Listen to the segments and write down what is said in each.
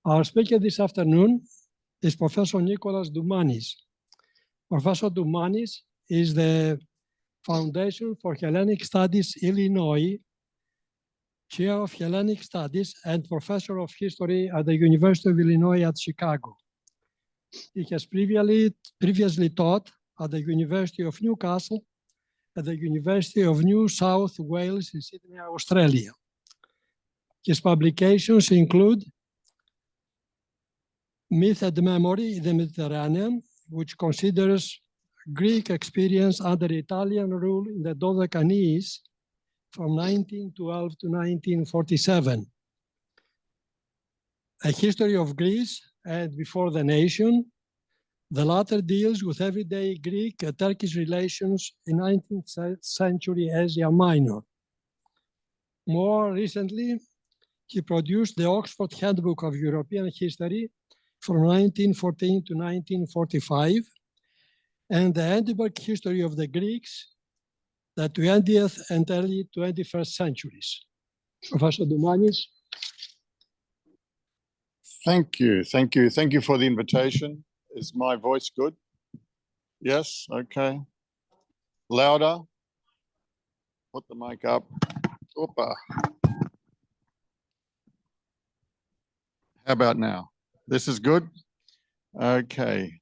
Our speaker this afternoon is Professor Nicholas Doumanis. Professor Doumanis is the Foundation for Hellenic Studies, Illinois, Chair of Hellenic Studies and Professor of History at the University of Illinois at Chicago. He has previously taught at the University of Newcastle, at the University of New South Wales in Sydney, Australia. His publications include Myth and Memory in the Mediterranean, which considers Greek experience under Italian rule in the Dodecanese from 1912 to 1947. A History of Greece and Before the Nation. The latter deals with everyday Greek and Turkish relations in 19th century Asia Minor. More recently, he produced the Oxford Handbook of European History from 1914 to 1945 and the Edinburgh History of the Greeks, the 20th and early 21st centuries. Professor Doumanis. Thank you for the invitation. Is my voice good? Yes, okay. Louder. Put the mic up. Opa. How about now? This is good? Okay.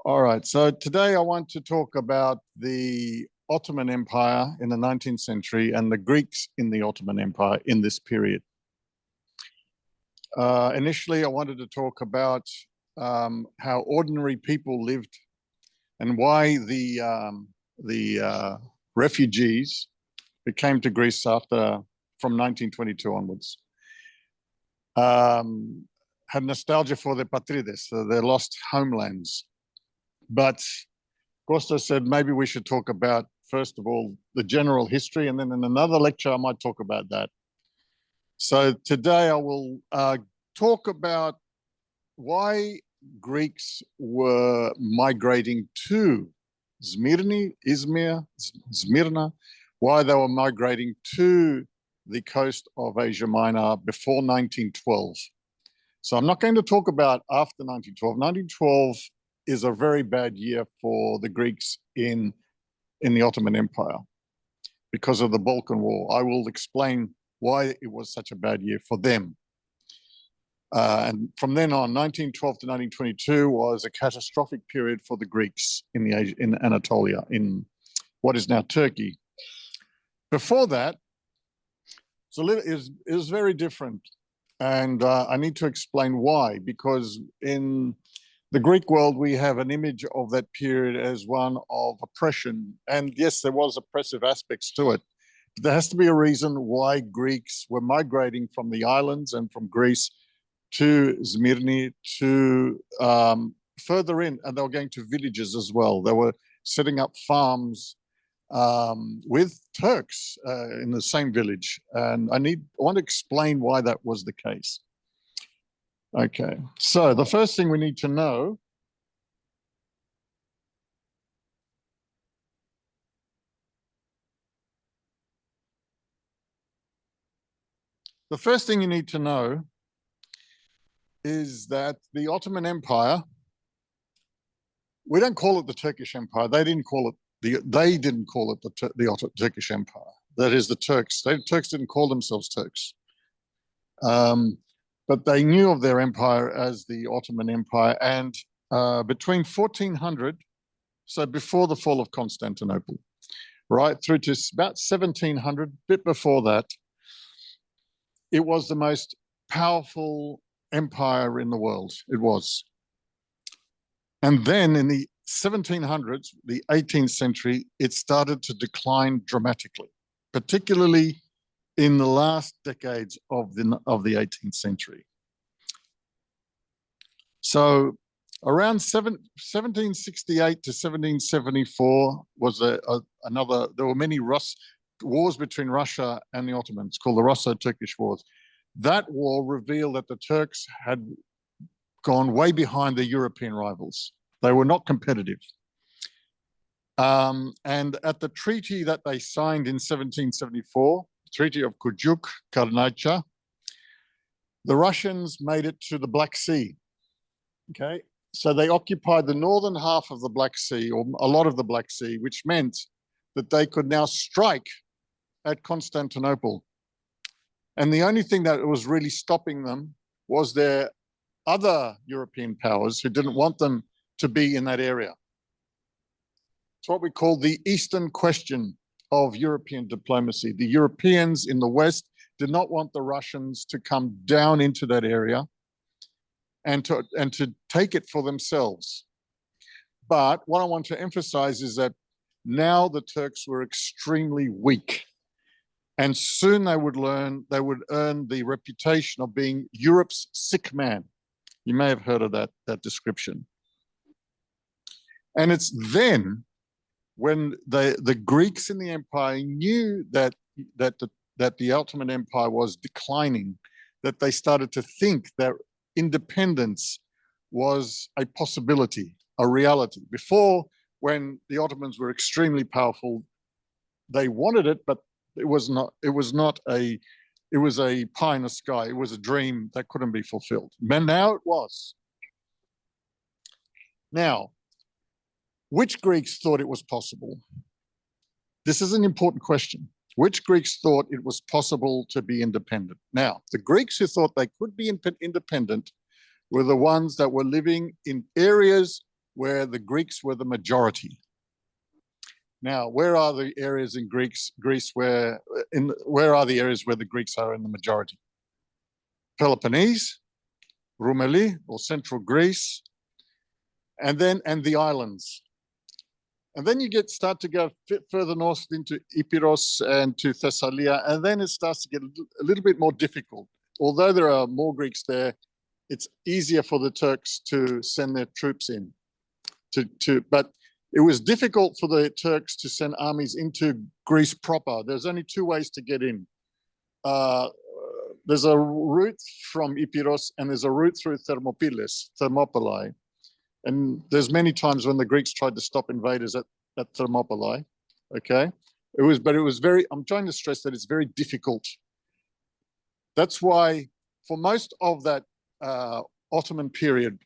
All right, so today I want to talk about the Ottoman Empire in the 19th century and the Greeks in the Ottoman Empire in this period. Initially, I wanted to talk about how ordinary people lived and why the refugees who came to Greece from 1922 onwards had nostalgia for their patrides, their lost homelands. But Costa said maybe we should talk about, first of all, the general history, and then in another lecture I might talk about that. So today I will talk about why Greeks were migrating to Smyrna, why they were migrating to the coast of Asia Minor before 1912. So I'm not going to talk about after 1912. 1912 is a very bad year for the Greeks in the Ottoman Empire because of the Balkan War. I will explain why it was such a bad year for them. And from then on, 1912 to 1922 was a catastrophic period for the Greeks in Anatolia, in what is now Turkey. Before that, it was very different. And I need to explain why, because in the Greek world, we have an image of that period as one of oppression. And yes, there was oppressive aspects to it. But there has to be a reason why Greeks were migrating from the islands and from Greece to Smyrna, to further in, and they were going to villages as well. They were setting up farms with Turks in the same village. And I want to explain why that was the case. Okay, so the first thing we need to know is that the Ottoman Empire, we don't call it the Turkish Empire. They didn't call it the Turkish Empire. That is the Turks. The Turks didn't call themselves Turks. But they knew of their empire as the Ottoman Empire. And between 1400, so before the fall of Constantinople, right through to about 1700, a bit before that, it was the most powerful empire in the world. It was. And then in the 1700s, the 18th century, it started to decline dramatically, particularly in the last decades of the 18th century. So around 1768 to 1774 was another, there were many wars between Russia and the Ottomans called the Russo-Turkish Wars. That war revealed that the Turks had gone way behind their European rivals. They were not competitive. And at the treaty that they signed in 1774, Treaty of Kujuk-Karnaca, the Russians made it to the Black Sea. Okay, so they occupied the northern half of the Black Sea, or a lot of the Black Sea, which meant that they could now strike at Constantinople. And the only thing that was really stopping them was their other European powers who didn't want them to be in that area. It's what we call the Eastern question of European diplomacy. The Europeans in the West did not want the Russians to come down into that area and to take it for themselves. But what I want to emphasize is that now the Turks were extremely weak, and soon they would earn the reputation of being Europe's sick man. You may have heard of that description. And it's then when the Greeks in the empire knew that the Ottoman Empire was declining, that they started to think that independence was a possibility, a reality. Before, when the Ottomans were extremely powerful, they wanted it, but it was a pie in the sky. It was a dream that couldn't be fulfilled. But now it was. Now, which Greeks thought it was possible? This is an important question. Which Greeks thought it was possible to be independent? Now, the Greeks who thought they could be independent were the ones that were living in areas where the Greeks were the majority. Now, where are the areas in Greece where are the areas where the Greeks are in the majority? Peloponnese, Rumeli, or central Greece, and the islands. And then you start to go further north into Epirus and to Thessalia, and then it starts to get a little bit more difficult. Although there are more Greeks there, it's easier for the Turks to send their troops in. But it was difficult for the Turks to send armies into Greece proper. There's only two ways to get in. There's a route from Epirus, and there's a route through Thermopylae. And there's many times when the Greeks tried to stop invaders at Thermopylae, okay? I'm trying to stress that it's very difficult. That's why for most of that Ottoman period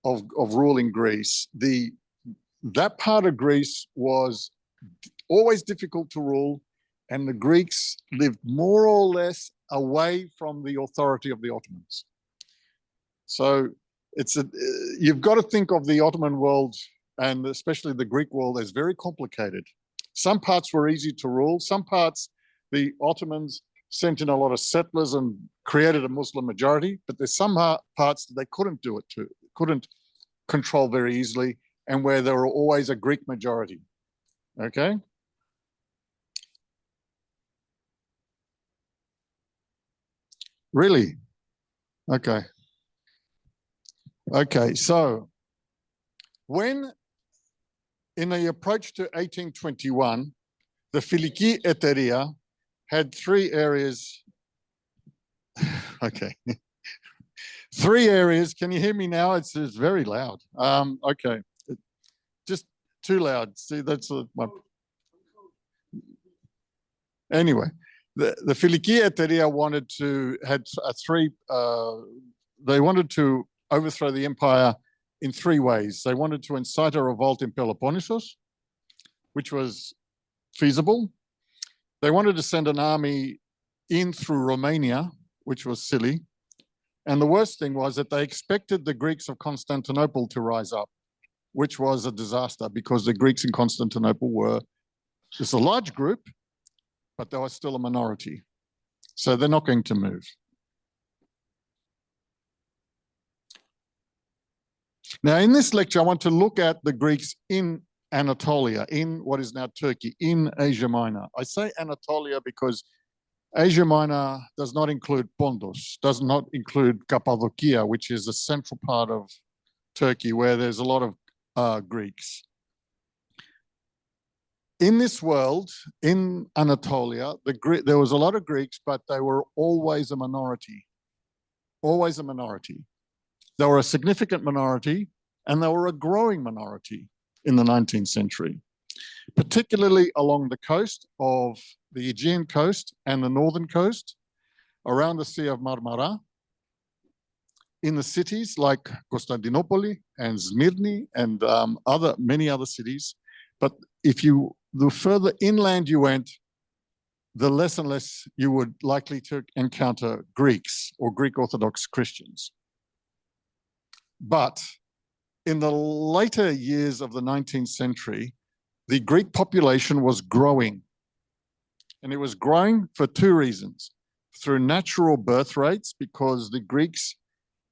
of ruling Greece, that part of Greece was always difficult to rule, and the Greeks lived more or less away from the authority of the Ottomans. So you've got to think of the Ottoman world, and especially the Greek world, as very complicated. Some parts were easy to rule. Some parts, the Ottomans sent in a lot of settlers and created a Muslim majority, but there's some parts that they couldn't do it to, couldn't control very easily, and where there were always a Greek majority, okay? Really? Okay. Okay, so when in the approach to 1821, the Filiki Eteria had three areas. Okay. Three areas. Can you hear me now? It's very loud. Okay. Just too loud. See, that's my... Anyway, the Filiki Eteria they wanted to overthrow the empire in three ways. They wanted to incite a revolt in Peloponnesus, which was feasible. They wanted to send an army in through Romania, which was silly. And the worst thing was that they expected the Greeks of Constantinople to rise up, which was a disaster because the Greeks in Constantinople were just a large group, but they were still a minority. So they're not going to move. Now, in this lecture, I want to look at the Greeks in Anatolia, in what is now Turkey, in Asia Minor. I say Anatolia because Asia Minor does not include Pontus, does not include Cappadocia, which is the central part of Turkey where there's a lot of Greeks. In this world, in Anatolia, there was a lot of Greeks, but they were always a minority, always a minority. They were a significant minority, and they were a growing minority in the 19th century, particularly along the coast of the Aegean coast and the northern coast, around the Sea of Marmara, in the cities like Constantinople and Smyrni and many other cities. But the further inland you went, the less and less you would likely to encounter Greeks or Greek Orthodox Christians. But in the later years of the 19th century, the Greek population was growing. And it was growing for two reasons. Through natural birth rates, because the Greeks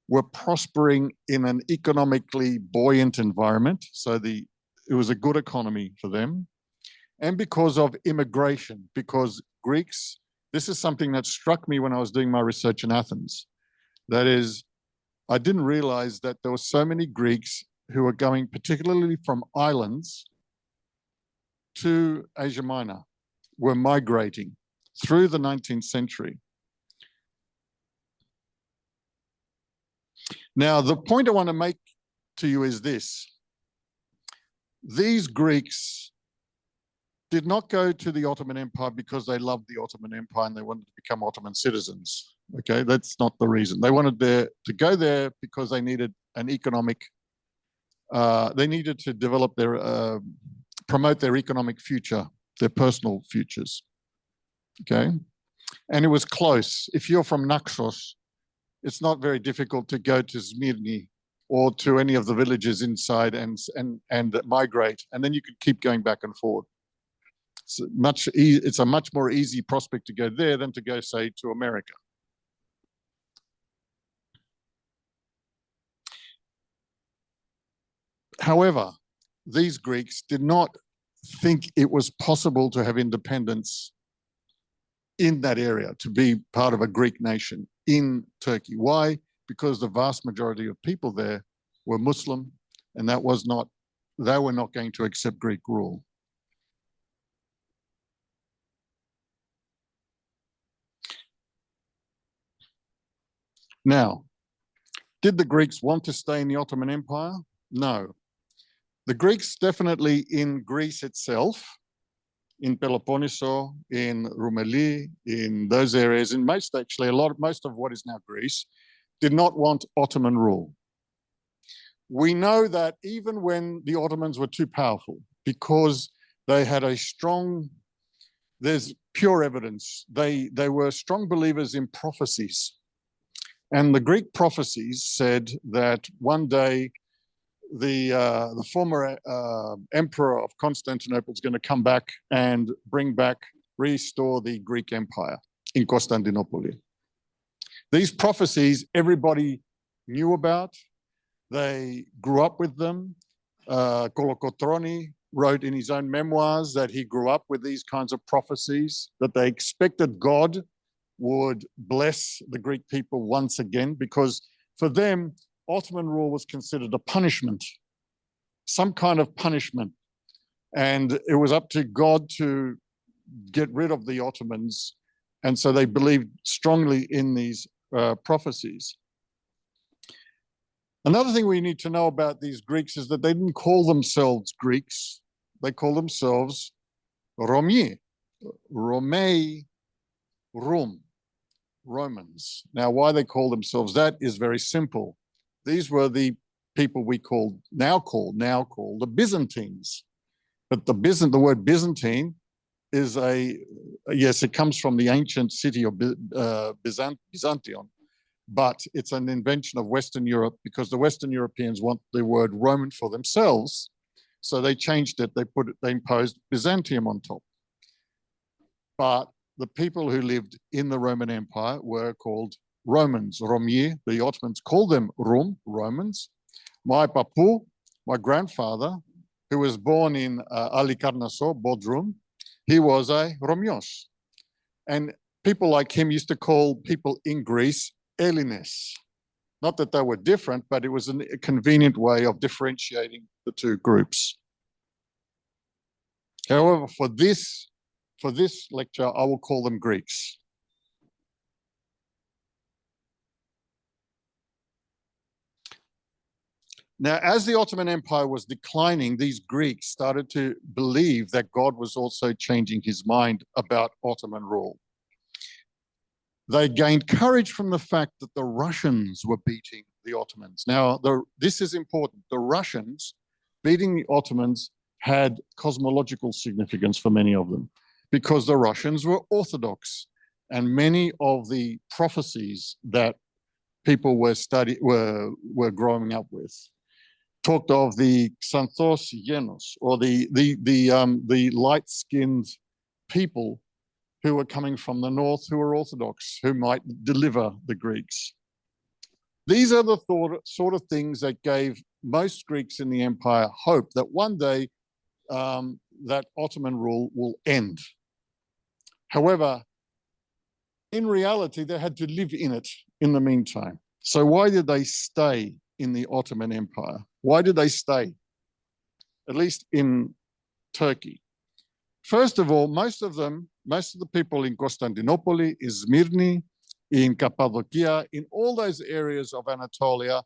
were prospering in an economically buoyant environment. So it was a good economy for them. And because of immigration, because Greeks, this is something that struck me when I was doing my research in Athens. That is, I didn't realize that there were so many Greeks who were going, particularly from islands to Asia Minor, were migrating through the 19th century. Now, the point I want to make to you is this. These Greeks did not go to the Ottoman Empire because they loved the Ottoman Empire and they wanted to become Ottoman citizens. Okay, that's not the reason. They wanted to go there because they needed an economic, they needed to develop their, promote their economic future, their personal futures. Okay, and it was close. If you're from Naxos, it's not very difficult to go to Smyrni or to any of the villages inside and migrate, and then you can keep going back and forth. It's a much more easy prospect to go there than to go, say, to America. However, these Greeks did not think it was possible to have independence in that area, to be part of a Greek nation in Turkey. Why? Because the vast majority of people there were Muslim, and they were not going to accept Greek rule. Now, did the Greeks want to stay in the Ottoman Empire? No. The Greeks definitely in Greece itself, in Peloponneso, in Roumeli, in those areas, in most of what is now Greece, did not want Ottoman rule. We know that even when the Ottomans were too powerful, because they had a strong, there's pure evidence, they were strong believers in prophecies. And the Greek prophecies said that one day the former emperor of Constantinople is going to come back and restore the Greek Empire in Constantinople. These prophecies everybody knew about. They grew up with them. Kolokotroni wrote in his own memoirs that he grew up with these kinds of prophecies, that they expected God would bless the Greek people once again, because for them, Ottoman rule was considered a punishment, some kind of punishment. And it was up to God to get rid of the Ottomans. And so they believed strongly in these prophecies. Another thing we need to know about these Greeks is that they didn't call themselves Greeks. They called themselves Romei, Romans. Now, why they call themselves that is very simple. These were the people we now call the Byzantines. But the word Byzantine is yes, it comes from the ancient city of Byzantion, but it's an invention of Western Europe because the Western Europeans want the word Roman for themselves. So they changed it, they imposed Byzantium on top. But the people who lived in the Roman Empire were called Romans, Romei. The Ottomans called them Romans. My papu, my grandfather, who was born in Halikarnasso, Bodrum, he was a Romios. And people like him used to call people in Greece Hellenics. Not that they were different, but it was a convenient way of differentiating the two groups. However, for this lecture, I will call them Greeks. Now, as the Ottoman Empire was declining, these Greeks started to believe that God was also changing his mind about Ottoman rule. They gained courage from the fact that the Russians were beating the Ottomans. Now, this is important. The Russians beating the Ottomans had cosmological significance for many of them because the Russians were Orthodox, and many of the prophecies that people were growing up with talked of the Xanthos Yenos, or the light-skinned people who were coming from the north, who were Orthodox, who might deliver the Greeks. These are the sort of things that gave most Greeks in the empire hope that one day that Ottoman rule will end. However, in reality, they had to live in it in the meantime. So why did they stay in the Ottoman Empire? Why did they stay, at least in Turkey? First of all, most of the people in Constantinople, in Smyrni, in Cappadocia, in all those areas of Anatolia,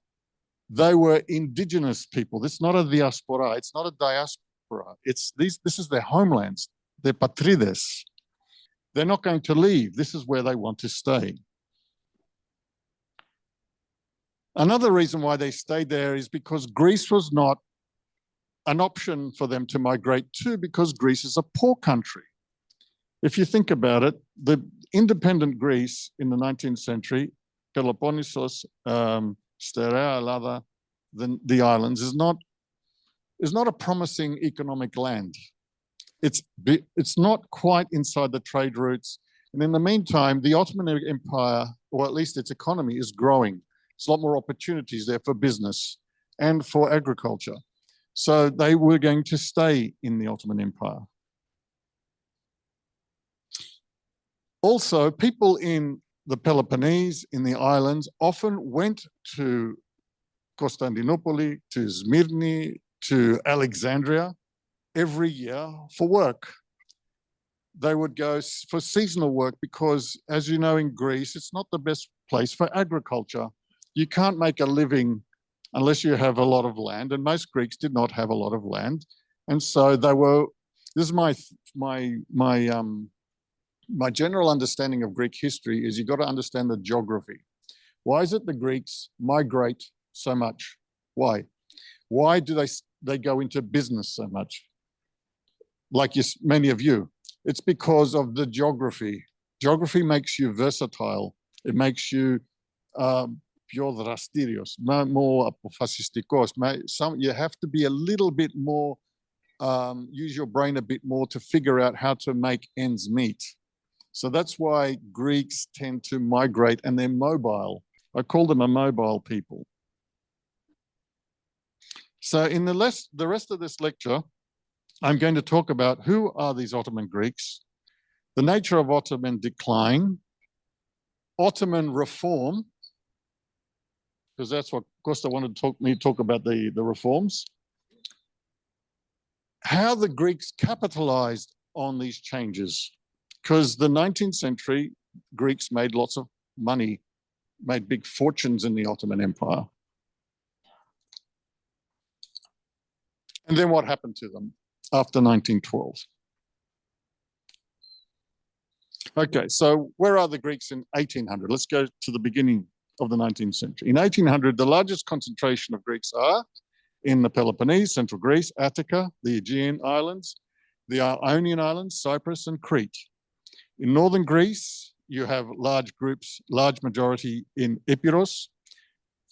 they were indigenous people. This is not a diaspora. It's not a diaspora. This is their homelands, their patrides. They're not going to leave. This is where they want to stay. Another reason why they stayed there is because Greece was not an option for them to migrate to, because Greece is a poor country. If you think about it, the independent Greece in the 19th century, Peloponnesos, Sterea, Lada, the islands, is not a promising economic land. It's not quite inside the trade routes. And in the meantime, the Ottoman Empire, or at least its economy, is growing. There's a lot more opportunities there for business and for agriculture. So they were going to stay in the Ottoman Empire. Also, people in the Peloponnese, in the islands, often went to Constantinople, to Smyrni, to Alexandria every year for work. They would go for seasonal work because, as you know, in Greece, it's not the best place for agriculture. You can't make a living unless you have a lot of land, and most Greeks did not have a lot of land. And so they were, this is my general understanding of Greek history is you've got to understand the geography. Why is it the Greeks migrate so much? Why? Why do they go into business so much? Like many of you, it's because of the geography. Geography makes you versatile. It makes you πιο δραστήριος, more αποφασιστικός. You have to be a little bit more, use your brain a bit more to figure out how to make ends meet. So that's why Greeks tend to migrate, and they're mobile. I call them a mobile people. So in the rest of this lecture, I'm going to talk about who are these Ottoman Greeks, the nature of Ottoman decline, Ottoman reform, because that's what Costa wanted to talk about, the reforms, how the Greeks capitalized on these changes, because the 19th century Greeks made lots of money, made big fortunes in the Ottoman Empire. And then what happened to them after 1912? Okay, so where are the Greeks in 1800? Let's go to the beginning of the 19th century. In 1800, the largest concentration of Greeks are in the Peloponnese, Central Greece, Attica, the Aegean Islands, the Ionian Islands, Cyprus, and Crete. In northern Greece, you have large groups, large majority in Epirus,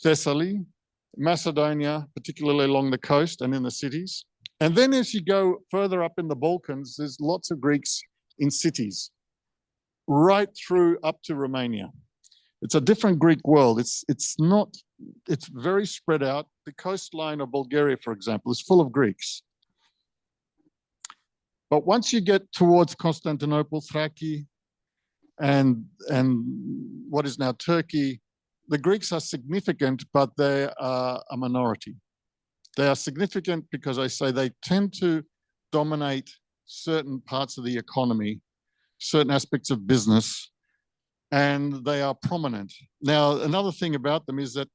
Thessaly, Macedonia, particularly along the coast and in the cities. And then as you go further up in the Balkans, there's lots of Greeks in cities, right through up to Romania. It's a different Greek world. It's very spread out. The coastline of Bulgaria, for example, is full of Greeks. But once you get towards Constantinople, Thrace, and what is now Turkey, the Greeks are significant, but they are a minority. They are significant because I say they tend to dominate certain parts of the economy, certain aspects of business, and they are prominent. Now, another thing about them is that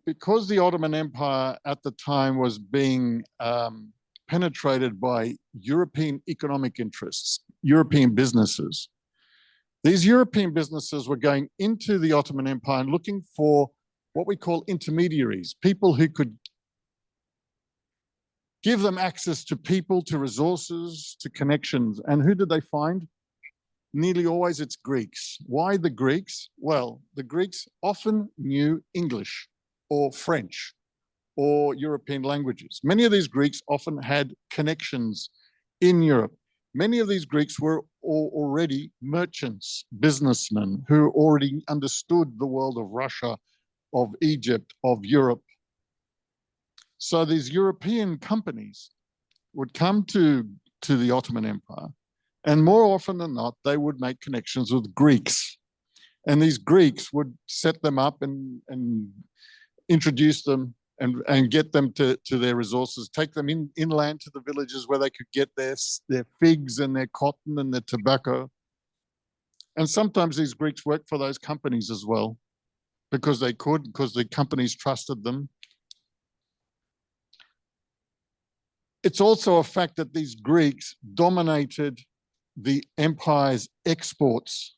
because the Ottoman Empire at the time was being penetrated by European economic interests, European businesses, These European businesses were going into the Ottoman Empire and looking for what we call intermediaries, people who could give them access to people, to resources, to connections. And who did they find? Nearly always it's Greeks. Why the Greeks? Well, the Greeks often knew English or French or European languages. Many of these Greeks often had connections in Europe. Many of these Greeks were already merchants, businessmen who already understood the world of Russia, of Egypt, of Europe. So these European companies would come to the Ottoman Empire, and more often than not, they would make connections with Greeks. And these Greeks would set them up and introduce them and get them to their resources, take them inland to the villages where they could get their figs and their cotton and their tobacco. And sometimes these Greeks worked for those companies as well, because they could, because the companies trusted them. It's also a fact that these Greeks dominated the empire's exports.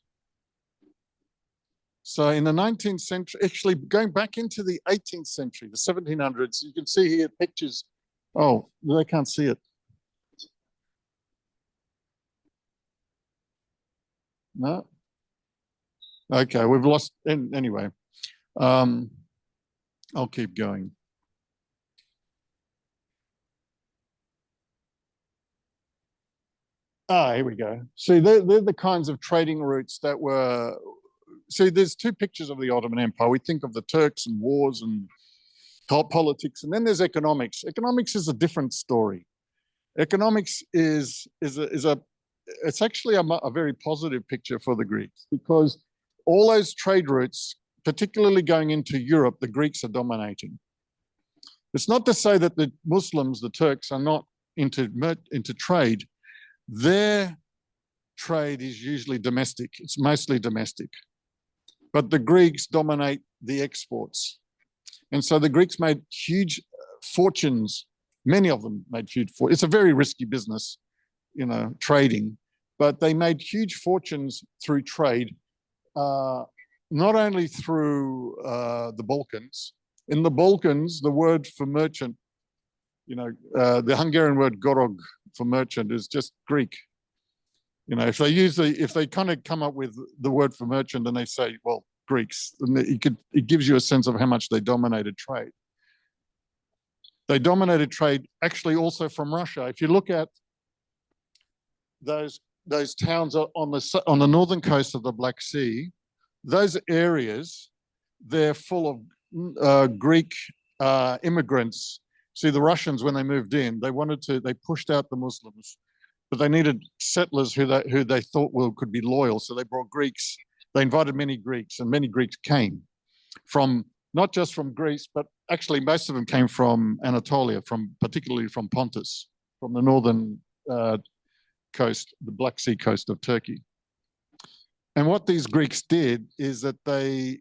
So in the 19th century, actually going back into the 18th century, the 1700s, you can see here pictures. Oh, they can't see it. No? Okay, we've lost, anyway. I'll keep going. Here we go. See, they're the kinds of trading routes that were. See, there's two pictures of the Ottoman Empire. We think of the Turks and wars and politics, and then there's economics. Economics is a different story. Economics is it's actually a very positive picture for the Greeks, because all those trade routes, particularly going into Europe, the Greeks are dominating. It's not to say that the Muslims, the Turks, are not into trade. Their trade is usually domestic. It's mostly domestic. But the Greeks dominate the exports. And so the Greeks made huge fortunes. Many of them made huge fortunes. It's a very risky business, you know, trading. But they made huge fortunes through trade, not only through the Balkans. In the Balkans, the word for merchant, you know, the Hungarian word gorog for merchant is just Greek. You know, if they kind of come up with the word for merchant and they say, well, Greeks, then it gives you a sense of how much they dominated trade. They dominated trade actually also from Russia. If you look at those towns on the northern coast of the Black Sea, those areas, they're full of Greek immigrants. See, the Russians, when they moved in, they pushed out the Muslims, but they needed settlers who they thought could be loyal. So they brought Greeks. They invited many Greeks, and many Greeks came from, not just from Greece, but actually most of them came from Anatolia, particularly from Pontus, from the northern coast, the Black Sea coast of Turkey. And what these Greeks did is that they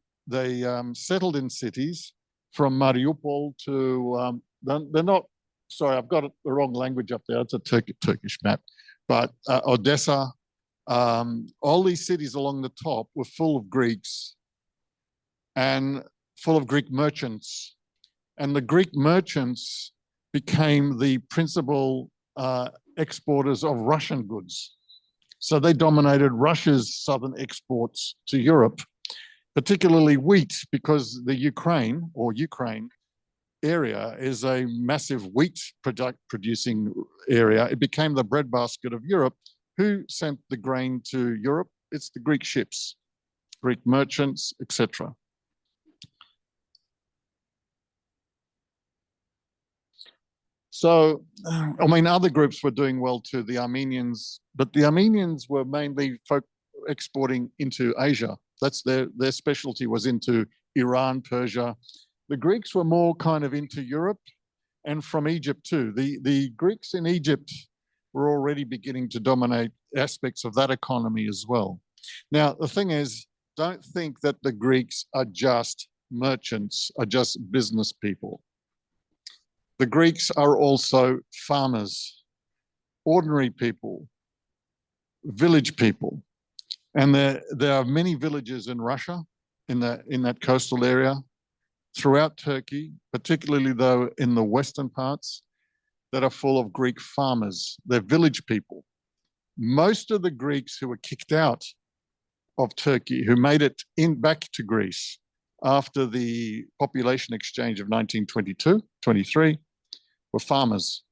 settled in cities from Mariupol to, they're not, sorry, I've got the wrong language up there. It's a Turkish map. But Odessa, all these cities along the top were full of Greeks and full of Greek merchants. And the Greek merchants became the principal exporters of Russian goods. So they dominated Russia's southern exports to Europe, particularly wheat, because the Ukraine area is a massive wheat producing area. It became the breadbasket of Europe. Who sent the grain to Europe? It's the Greek ships, Greek merchants, etc. So, I mean, other groups were doing well too, the Armenians, but the Armenians were mainly exporting into Asia. That's their specialty, was into Iran, Persia. The Greeks were more kind of into Europe and from Egypt too. The Greeks in Egypt were already beginning to dominate aspects of that economy as well. Now, the thing is, don't think that the Greeks are just merchants, are just business people. The Greeks are also farmers, ordinary people, village people. And there are many villages in Russia, in that coastal area, throughout Turkey, particularly though in the western parts, that are full of Greek farmers. They're village people. Most of the Greeks who were kicked out of Turkey, who made it back to Greece after the population exchange of 1922-23, were farmers,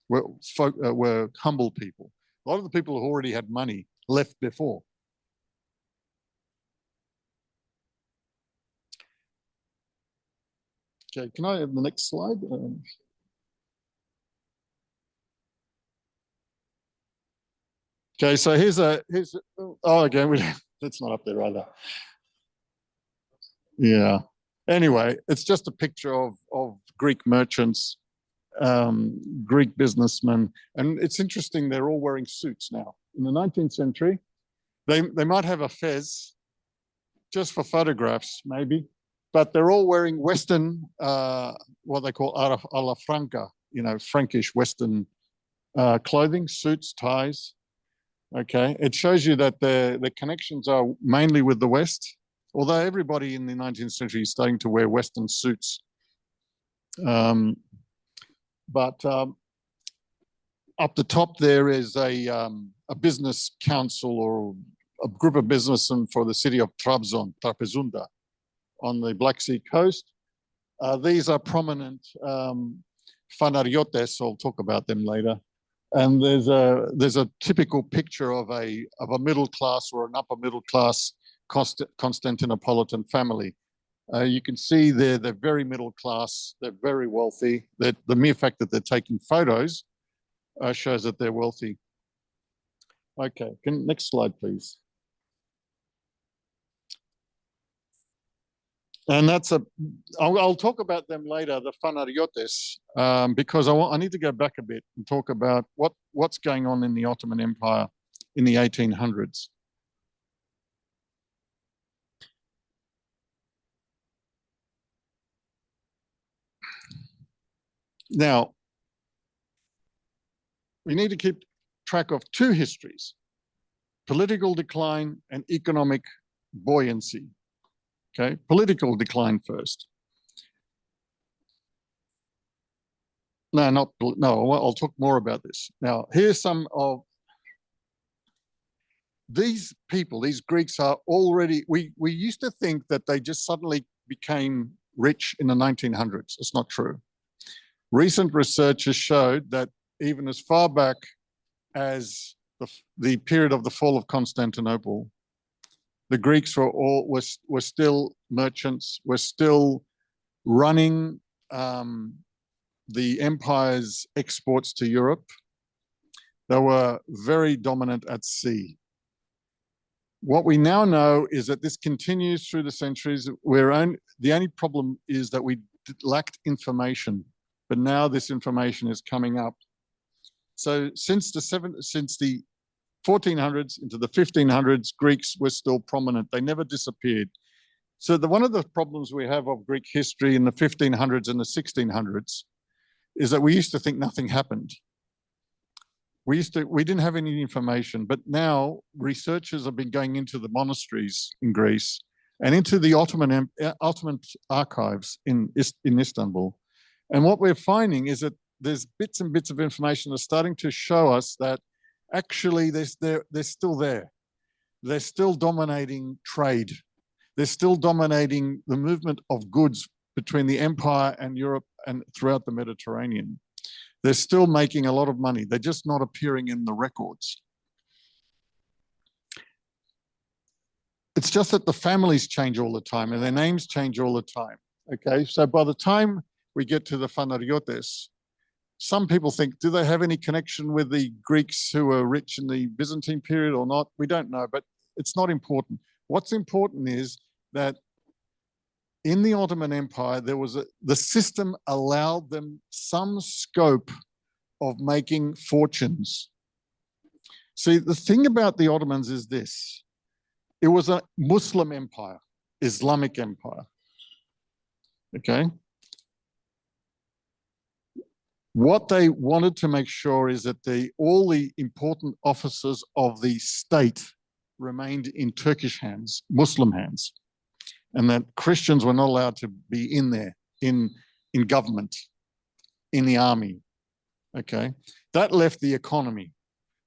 were humble people. A lot of the people who already had money left before. Okay, can I have the next slide? Okay, so here's oh, again, that's not up there either. Yeah. Anyway, it's just a picture of Greek merchants, Greek businessmen, and it's interesting. They're all wearing suits now. In the 19th century, they might have a fez, just for photographs, maybe, but they're all wearing Western, what they call a la franca, Frankish Western clothing, suits, ties. Okay, it shows you that the connections are mainly with the West, although everybody in the 19th century is starting to wear Western suits. But up the top there is a business council or a group of businessmen for the city of Trapezunda, on the Black Sea coast. These are prominent fanariotes. I'll talk about them later. And there's a typical picture of a middle class or an upper middle class Constantinopolitan family. You can see they're very middle class. They're very wealthy. The mere fact that they're taking photos shows that they're wealthy. Okay, next slide, please. And I'll talk about them later, the fanariotes, because I need to go back a bit and talk about what's going on in the Ottoman Empire in the 1800s. Now, we need to keep track of two histories: political decline and economic buoyancy. Okay, political decline first. No, I'll talk more about this. Now, here's some of these people. These Greeks are already, we used to think that they just suddenly became rich in the 1900s. It's not true. Recent research has showed that even as far back as the period of the fall of Constantinople, the Greeks were still merchants, were still running the empire's exports to Europe. They were very dominant at sea. What we now know is that this continues through the centuries. The only problem is that we lacked information, but now this information is coming up. So since the 1400s into the 1500s, Greeks were still prominent. They never disappeared. So one of the problems we have of Greek history in the 1500s and the 1600s is that we used to think nothing happened. We didn't have any information, but now researchers have been going into the monasteries in Greece and into the Ottoman archives in Istanbul. And what we're finding is that there's bits and bits of information that are starting to show us that actually they're still there. They're still dominating trade. They're still dominating the movement of goods between the empire and Europe and throughout the Mediterranean. They're still making a lot of money. They're just not appearing in the records. It's just that the families change all the time and their names change all the time. Okay, so by the time we get to the fanariotes, some people think, do they have any connection with the Greeks who were rich in the Byzantine period or not? We don't know, but it's not important. What's important is that in the Ottoman Empire, the system allowed them some scope of making fortunes. See, the thing about the Ottomans is this: it was a Muslim empire, Islamic empire. Okay? What they wanted to make sure is that all the important officers of the state remained in Turkish hands, Muslim hands, and that Christians were not allowed to be in there, in government, in the army, okay? That left the economy.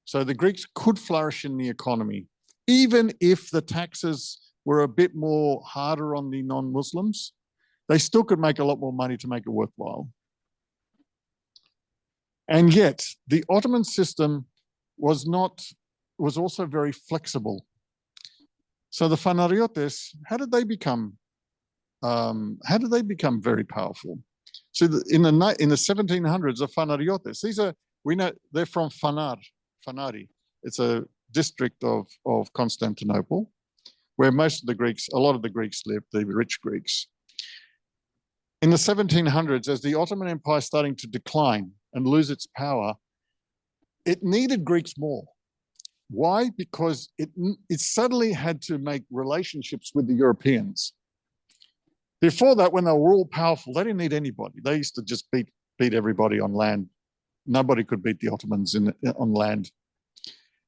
So the Greeks could flourish in the economy, even if the taxes were a bit more harder on the non-Muslims. They still could make a lot more money to make it worthwhile. And yet the Ottoman system was also very flexible. So the Fanariotes, how did they become very powerful? So in the 1700s, the Fanariotes, we know they're from Fanari. It's a district of Constantinople, where a lot of the Greeks lived, the rich Greeks. In the 1700s, as the Ottoman Empire starting to decline and lose its power, it needed Greeks more. Why? Because it suddenly had to make relationships with the Europeans. Before that, when they were all powerful, they didn't need anybody. They used to just beat everybody on land. Nobody could beat the Ottomans on land.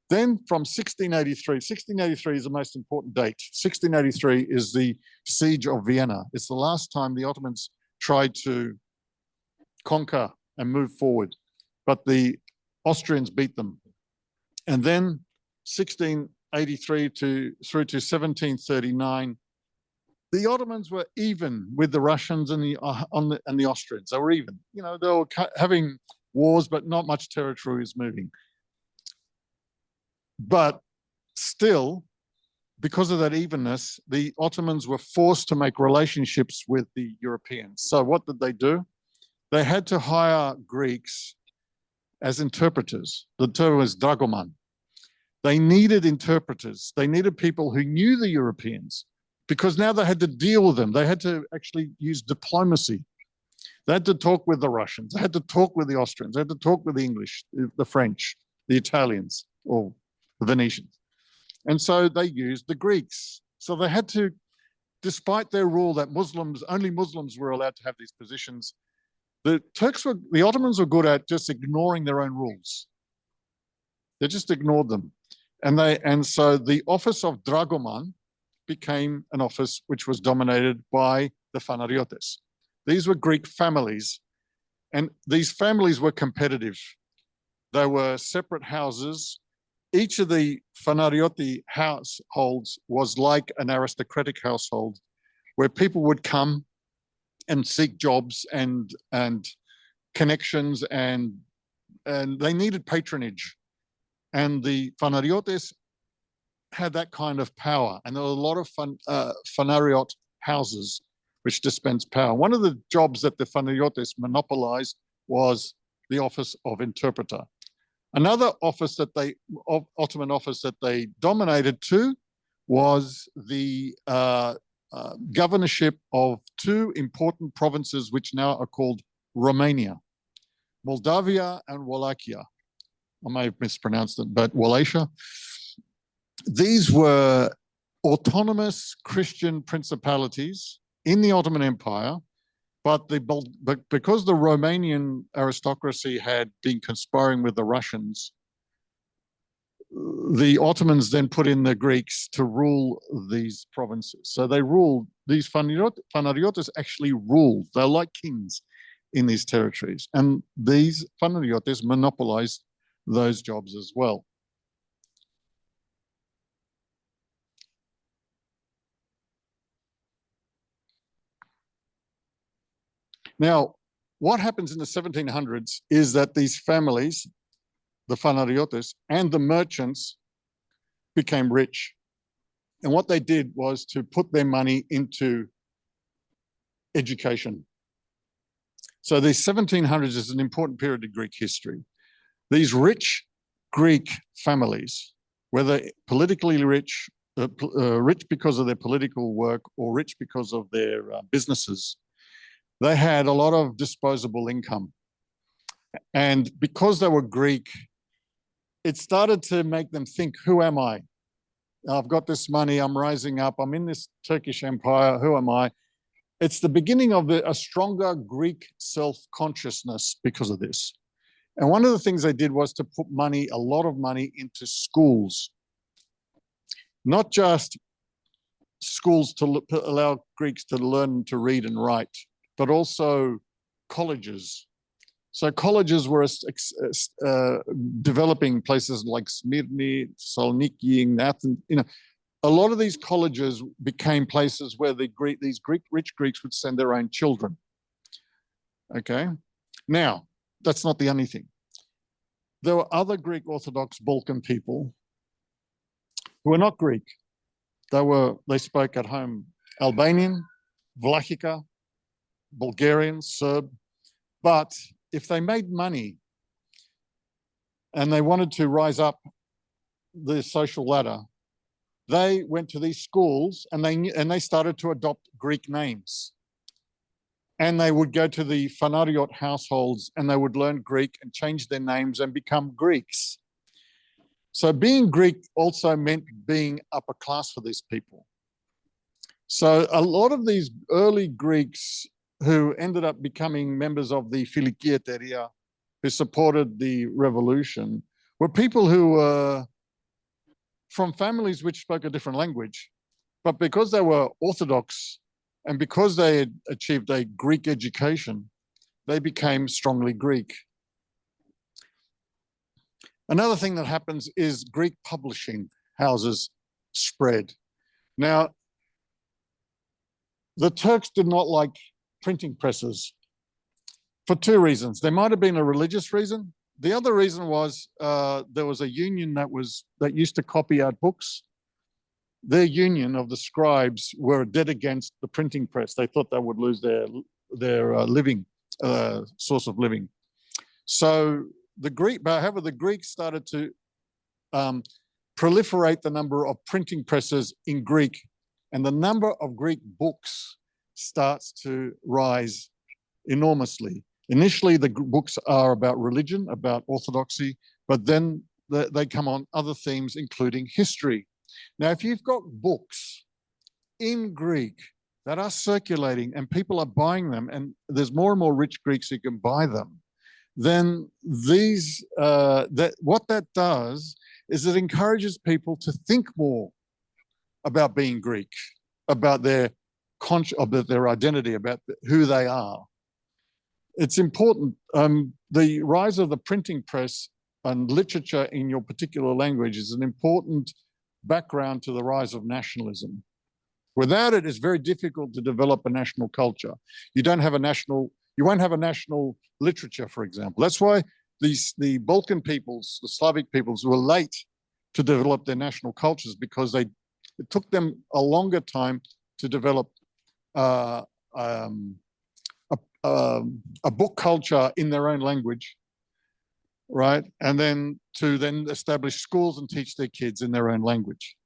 Then from 1683 is the most important date. 1683 is the siege of Vienna. It's the last time the Ottomans tried to conquer and move forward, but the Austrians beat them. And then 1683 through to 1739, the Ottomans were even with the Russians and the Austrians. They were even. You know, they were having wars, but not much territory was moving. But still, because of that evenness, the Ottomans were forced to make relationships with the Europeans. So what did they do? They had to hire Greeks as interpreters. The term was dragoman. They needed interpreters. They needed people who knew the Europeans, because now they had to deal with them. They had to actually use diplomacy. They had to talk with the Russians. They had to talk with the Austrians. They had to talk with the English, the French, the Italians, or the Venetians. And so they used the Greeks. So they had to, despite their rule that only Muslims were allowed to have these positions, the Ottomans were good at just ignoring their own rules. They just ignored them. And so the office of dragoman became an office which was dominated by the Fanariotes. These were Greek families, and these families were competitive. They were separate houses. Each of the Fanariote households was like an aristocratic household, where people would come and seek jobs and connections, and they needed patronage. And the Fanariotes had that kind of power. And there were a lot of Fanariot houses which dispensed power. One of the jobs that the Fanariotes monopolized was the office of interpreter. Another office Ottoman office that they dominated too was the governorship of two important provinces which now are called Romania, Moldavia and Wallachia. I may have mispronounced it, but Wallachia. These were autonomous Christian principalities in the Ottoman Empire, but because the Romanian aristocracy had been conspiring with the Russians, the Ottomans then put in the Greeks to rule these provinces. So they ruled, these Fanariotes actually ruled. They're like kings in these territories. And these Fanariotes monopolized those jobs as well. Now, what happens in the 1700s is that these families, the Fanariotes and the merchants, became rich. And what they did was to put their money into education. So the 1700s is an important period in Greek history. These rich Greek families, whether politically rich, rich because of their political work or rich because of their businesses, they had a lot of disposable income. And because they were Greek, it started to make them think, who am I? I've got this money, I'm rising up, I'm in this Turkish empire, who am I? It's the beginning of a stronger Greek self-consciousness because of this. And one of the things they did was to put money, a lot of money, into schools. not just schools to allow Greeks to learn to read and write, but also colleges. So colleges were developing places like Smyrna, Thessaloniki, and Athens. A lot of these colleges became places where these rich Greeks would send their own children. Okay, now that's not the only thing. There were other Greek Orthodox Balkan people who were not Greek. They spoke at home Albanian, Vlahica, Bulgarian, Serb, but if they made money and they wanted to rise up the social ladder, they went to these schools and they started to adopt Greek names. And they would go to the fanariot households and they would learn Greek and change their names and become Greeks. So being Greek also meant being upper class for these people. So a lot of these early Greeks who ended up becoming members of the Filiki Eteria, who supported the revolution, were people who were from families which spoke a different language. But because they were Orthodox and because they had achieved a Greek education, they became strongly Greek. Another thing that happens is Greek publishing houses spread. Now, the Turks did not like printing presses for two reasons. There might have been a religious reason. The other reason was there was a union that used to copy out books. Their union of the scribes were dead against the printing press. They thought they would lose their living source of living. So however, the Greeks started to proliferate the number of printing presses in Greek, and the number of Greek books starts to rise enormously. Initially, the books are about religion, about orthodoxy, but then they come on other themes, including history. Now, if you've got books in Greek that are circulating and people are buying them, and there's more and more rich Greeks who can buy them, then what that does is it encourages people to think more about being Greek, about their identity, about who they are. It's important. The rise of the printing press and literature in your particular language is an important background to the rise of nationalism. Without it, it's very difficult to develop a national culture. You won't have a national literature, for example. That's why the Balkan peoples, the Slavic peoples, were late to develop their national cultures, because it took them a longer time to develop a book culture in their own language, right? And then to establish schools and teach their kids in their own language.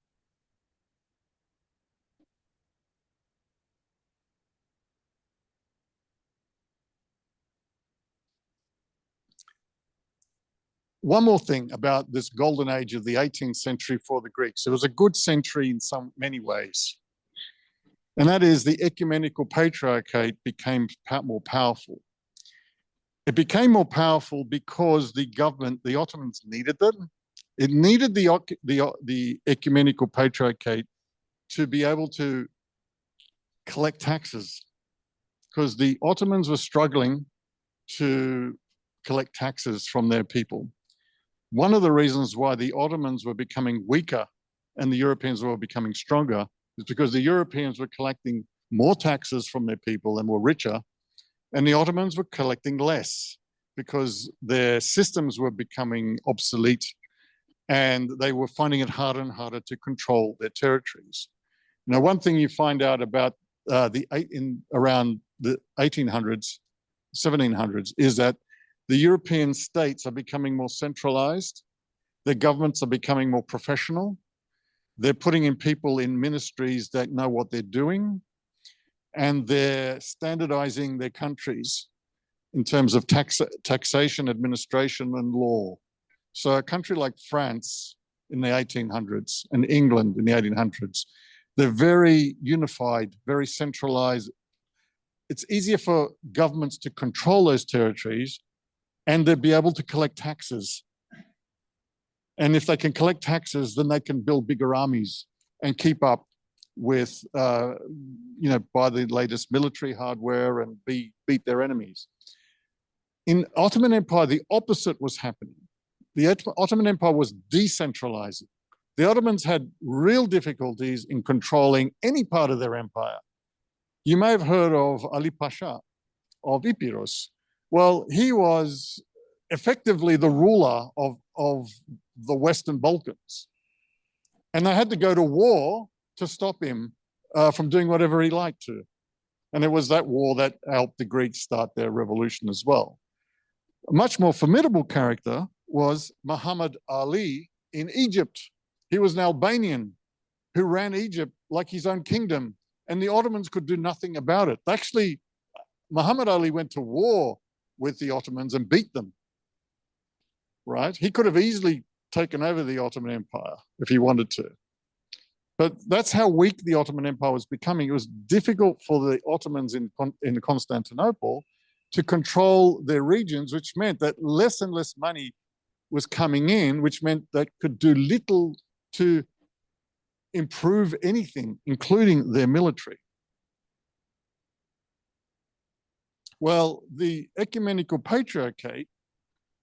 One more thing about this golden age of the 18th century for the Greeks. It was a good century in many ways. And that is the ecumenical patriarchate became more powerful. It became more powerful because the government, the Ottomans, needed it. It needed the ecumenical patriarchate to be able to collect taxes, because the Ottomans were struggling to collect taxes from their people. One of the reasons why the Ottomans were becoming weaker and the Europeans were becoming stronger is because the Europeans were collecting more taxes from their people and were richer, and the Ottomans were collecting less because their systems were becoming obsolete and they were finding it harder and harder to control their territories. Now, one thing you find out about around the 1800s, 1700s, is that the European states are becoming more centralized. Their governments are becoming more professional. They're putting in people in ministries that know what they're doing, and they're standardizing their countries in terms of taxation, administration, and law. So a country like France in the 1800s and England in the 1800s, they're very unified, very centralized. It's easier for governments to control those territories, and they'll be able to collect taxes. And if they can collect taxes, then they can build bigger armies and keep up with, buy the latest military hardware and beat their enemies. In Ottoman Empire, the opposite was happening. The Ottoman Empire was decentralizing. The Ottomans had real difficulties in controlling any part of their empire. You may have heard of Ali Pasha of Epirus. Well, he was effectively the ruler of the Western Balkans. And they had to go to war to stop him from doing whatever he liked to. And it was that war that helped the Greeks start their revolution as well. A much more formidable character was Muhammad Ali in Egypt. He was an Albanian who ran Egypt like his own kingdom, and the Ottomans could do nothing about it. Actually, Muhammad Ali went to war with the Ottomans and beat them, right? He could have easily taken over the Ottoman Empire if he wanted to. But that's how weak the Ottoman Empire was becoming. It was difficult for the Ottomans in Constantinople to control their regions, which meant that less and less money was coming in, which meant they could do little to improve anything, including their military. Well, the Ecumenical Patriarchate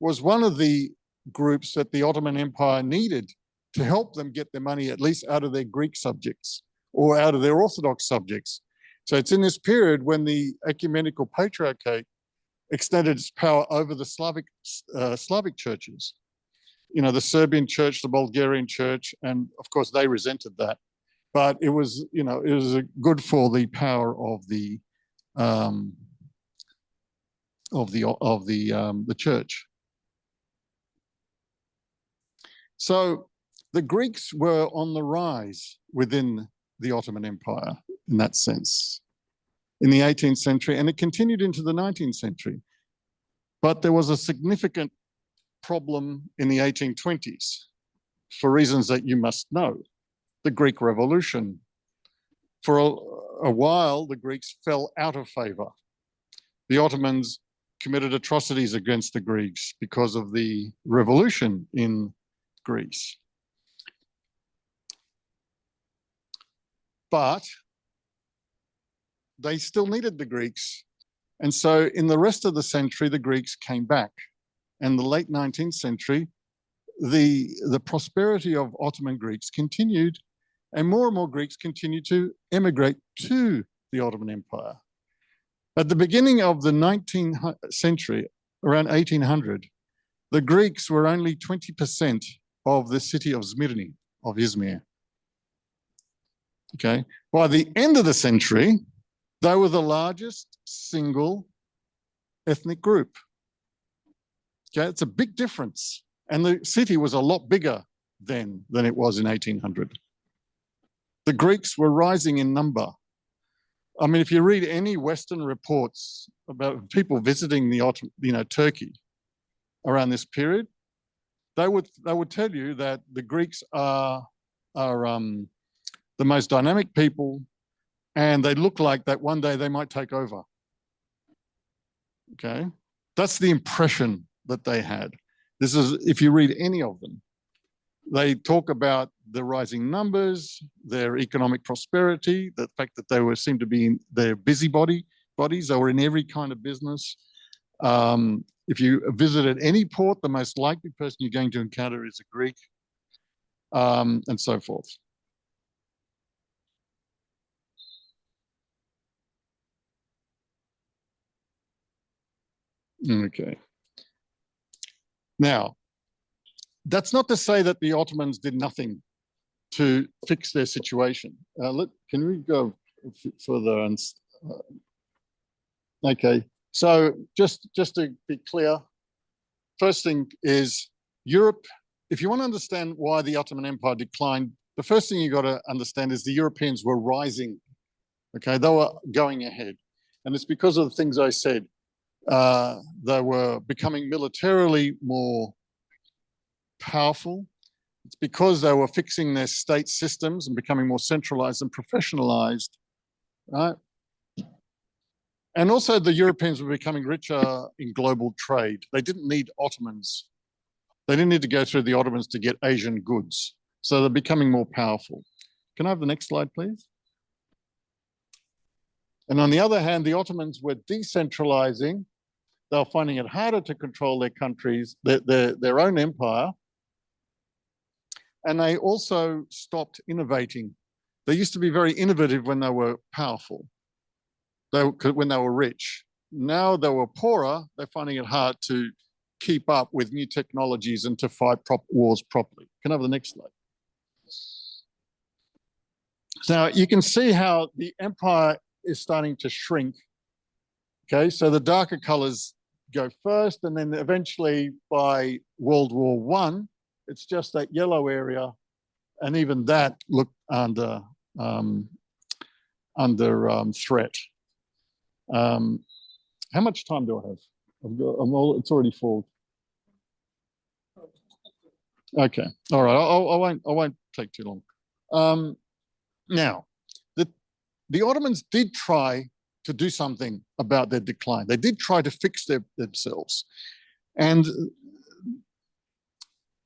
was one of the groups that the Ottoman Empire needed to help them get their money at least out of their Greek subjects or out of their Orthodox subjects. So it's in this period when the Ecumenical Patriarchate extended its power over the Slavic churches. You know, the Serbian church, the Bulgarian church, and of course they resented that. But it was, it was good for the power of the church. So the Greeks were on the rise within the Ottoman Empire in that sense in the 18th century, and it continued into the 19th century. But there was a significant problem in the 1820s for reasons that you must know. The Greek Revolution. For a while, the Greeks fell out of favor. The Ottomans committed atrocities against the Greeks because of the revolution in Greece. But they still needed the Greeks. And so in the rest of the century, the Greeks came back. And the late 19th century, the prosperity of Ottoman Greeks continued, and more Greeks continued to emigrate to the Ottoman Empire. At the beginning of the 19th century, around 1800, the Greeks were only 20% of the city of Izmir. Okay. By the end of the century, they were the largest single ethnic group. Okay, it's a big difference. And the city was a lot bigger then than it was in 1800. The Greeks were rising in number. I mean, if you read any Western reports about people visiting Turkey around this period, they would tell you that the Greeks are the most dynamic people, and they look like that one day they might take over. Okay, that's the impression that they had. This is, if you read any of them, they talk about the rising numbers, their economic prosperity, the fact that they seemed to be in their busybodies, they were in every kind of business. If you visited any port, the most likely person you're going to encounter is a Greek, and so forth. Okay. Now, that's not to say that the Ottomans did nothing to fix their situation. Can we go further? Okay, so just to be clear, first thing is Europe. If you want to understand why the Ottoman Empire declined, the first thing you got to understand is the Europeans were rising. Okay, they were going ahead, and it's because of the things I said. They were becoming militarily more powerful. It's because they were fixing their state systems and becoming more centralized and professionalized, right? And also the Europeans were becoming richer in global trade. They didn't need Ottomans. They didn't need to go through the Ottomans to get Asian goods. So they're becoming more powerful. Can I have the next slide, please? And on the other hand, the Ottomans were decentralizing. They were finding it harder to control their countries, their own empire. And they also stopped innovating. They used to be very innovative when they were powerful, when they were rich. Now they were poorer, they're finding it hard to keep up with new technologies and to fight wars properly. Can I have the next slide? Now you can see how the empire is starting to shrink. Okay, so the darker colors go first, and then eventually by World War I, it's just that yellow area, and even that looked under threat. How much time do I have? It's already full. Okay, all right. I won't take too long. Now, the Ottomans did try to do something about their decline. They did try to fix themselves, and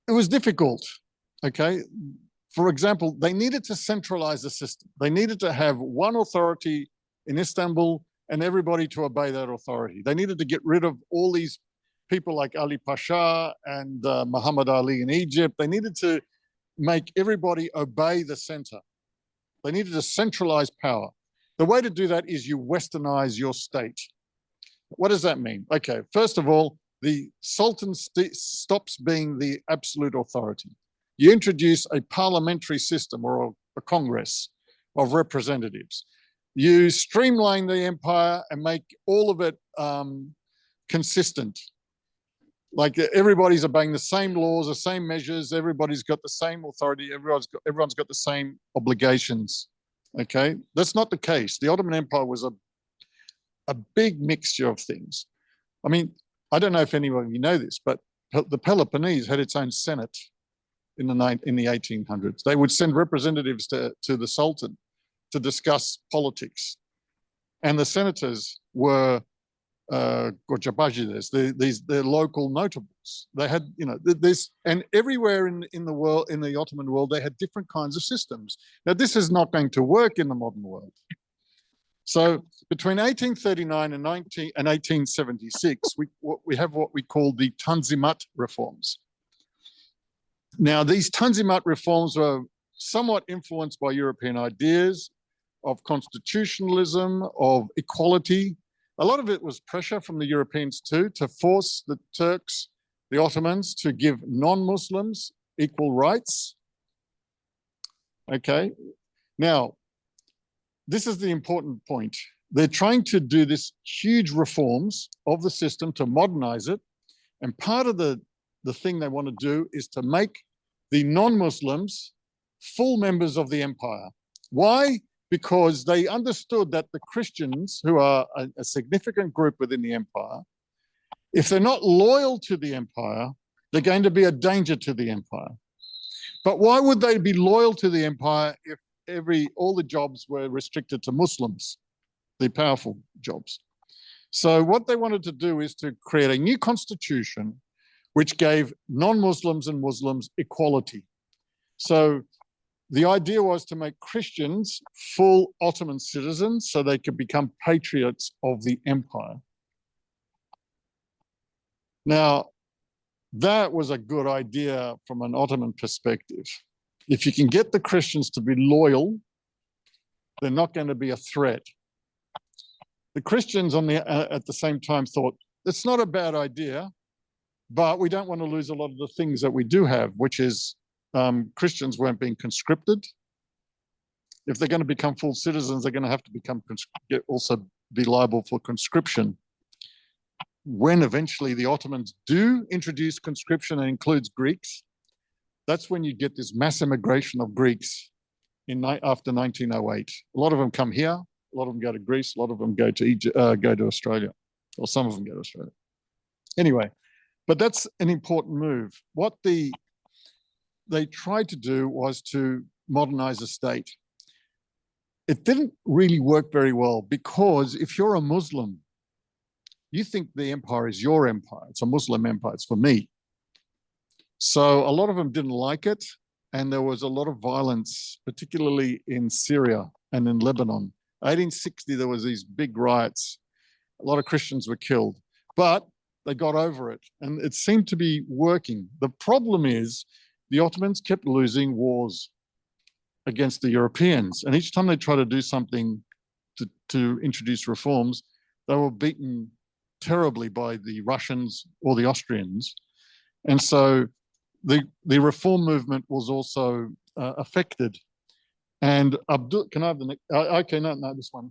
it was difficult. Okay, for example, they needed to centralize the system. They needed to have one authority in Istanbul and everybody to obey that authority. They needed to get rid of all these people like Ali Pasha and Muhammad Ali in Egypt. They needed to make everybody obey the center. They needed to centralize power. The way to do that is you westernize your state. What does that mean? Okay, first of all, the Sultan stops being the absolute authority. You introduce a parliamentary system or a congress of representatives. You streamline the empire and make all of it consistent. Like everybody's obeying the same laws, the same measures, everybody's got the same authority, everyone's got the same obligations. Okay, that's not the case. The Ottoman Empire was a big mixture of things. I mean, I don't know if any of you know this, but the Peloponnese had its own senate in the 1800s. They would send representatives to the Sultan to discuss politics, and the senators were Gojabajides, the local notables. They had, you know, this, and everywhere in the world, in the Ottoman world, they had different kinds of systems. Now, this is not going to work in the modern world. So between 1839 and 1876, we have what we call the Tanzimat reforms. Now, these Tanzimat reforms were somewhat influenced by European ideas of constitutionalism, of equality. A lot of it was pressure from the Europeans too, to force the Turks, the Ottomans, to give non-Muslims equal rights. Okay, now, this is the important point. They're trying to do this huge reforms of the system to modernize it. And part of the thing they want to do is to make the non-Muslims full members of the empire. Why? Because they understood that the Christians, who are a significant group within the empire, if they're not loyal to the empire, they're going to be a danger to the empire. But why would they be loyal to the empire if all the jobs were restricted to Muslims, the powerful jobs? So what they wanted to do is to create a new constitution which gave non-Muslims and Muslims equality. So the idea was to make Christians full Ottoman citizens so they could become patriots of the empire. Now, that was a good idea from an Ottoman perspective. If you can get the Christians to be loyal, they're not going to be a threat. The Christians at the same time thought, it's not a bad idea, but we don't want to lose a lot of the things that we do have, which is Christians weren't being conscripted. If they're going to become full citizens, they're going to have to also be liable for conscription. When eventually the Ottomans do introduce conscription and includes Greeks, that's when you get this mass immigration of Greeks after 1908. A lot of them come here, a lot of them go to Greece, a lot of them go to Egypt, go to Australia, or some of them go to Australia. Anyway, but that's an important move. What they tried to do was to modernize the state. It didn't really work very well, because if you're a Muslim, you think the empire is your empire. It's a Muslim empire. It's for me. So a lot of them didn't like it. and there was a lot of violence, particularly in Syria and in Lebanon. 1860, there was these big riots. A lot of Christians were killed, but they got over it, and it seemed to be working. The problem is the Ottomans kept losing wars against the Europeans, and each time they tried to do something to introduce reforms, they were beaten terribly by the Russians or the Austrians. And so the reform movement was also affected. And Abdul, can I have the next? Okay, no, this one.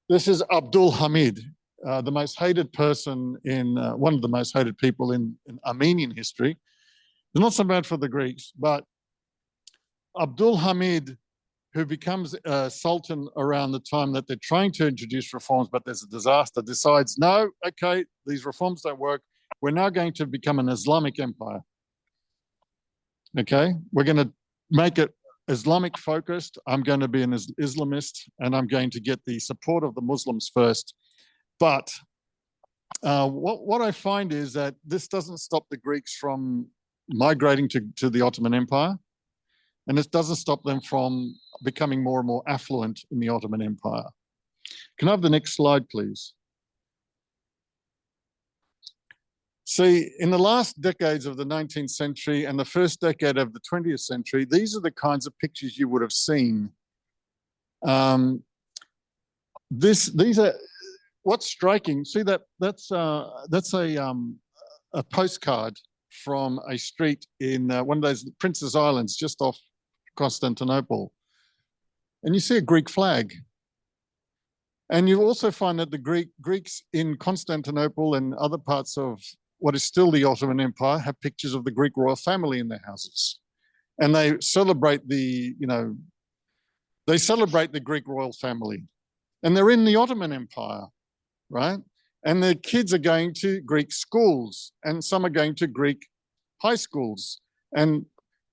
This is Abdul Hamid, the most hated person in, one of the most hated people in Armenian history. It's not so bad for the Greeks, but Abdul Hamid, who becomes sultan around the time that they're trying to introduce reforms, but there's a disaster, decides, no, okay, these reforms don't work. We're now going to become an Islamic empire. Okay, we're going to make it Islamic focused. I'm going to be an Islamist, and I'm going to get the support of the Muslims first. But what I find is that this doesn't stop the Greeks from migrating to the Ottoman Empire, and it doesn't stop them from becoming more and more affluent in the Ottoman Empire. Can I have the next slide, please? See, in the last decades of the 19th century and the first decade of the 20th century, these are the kinds of pictures you would have seen. These are, what's striking, see that's a postcard from a street in one of those Princess Islands just off Constantinople. And you see a Greek flag. And you also find that the Greeks in Constantinople and other parts of what is still the Ottoman Empire have pictures of the Greek royal family in their houses. And they celebrate the Greek royal family. And they're in the Ottoman Empire, right? And their kids are going to Greek schools, and some are going to Greek high schools, and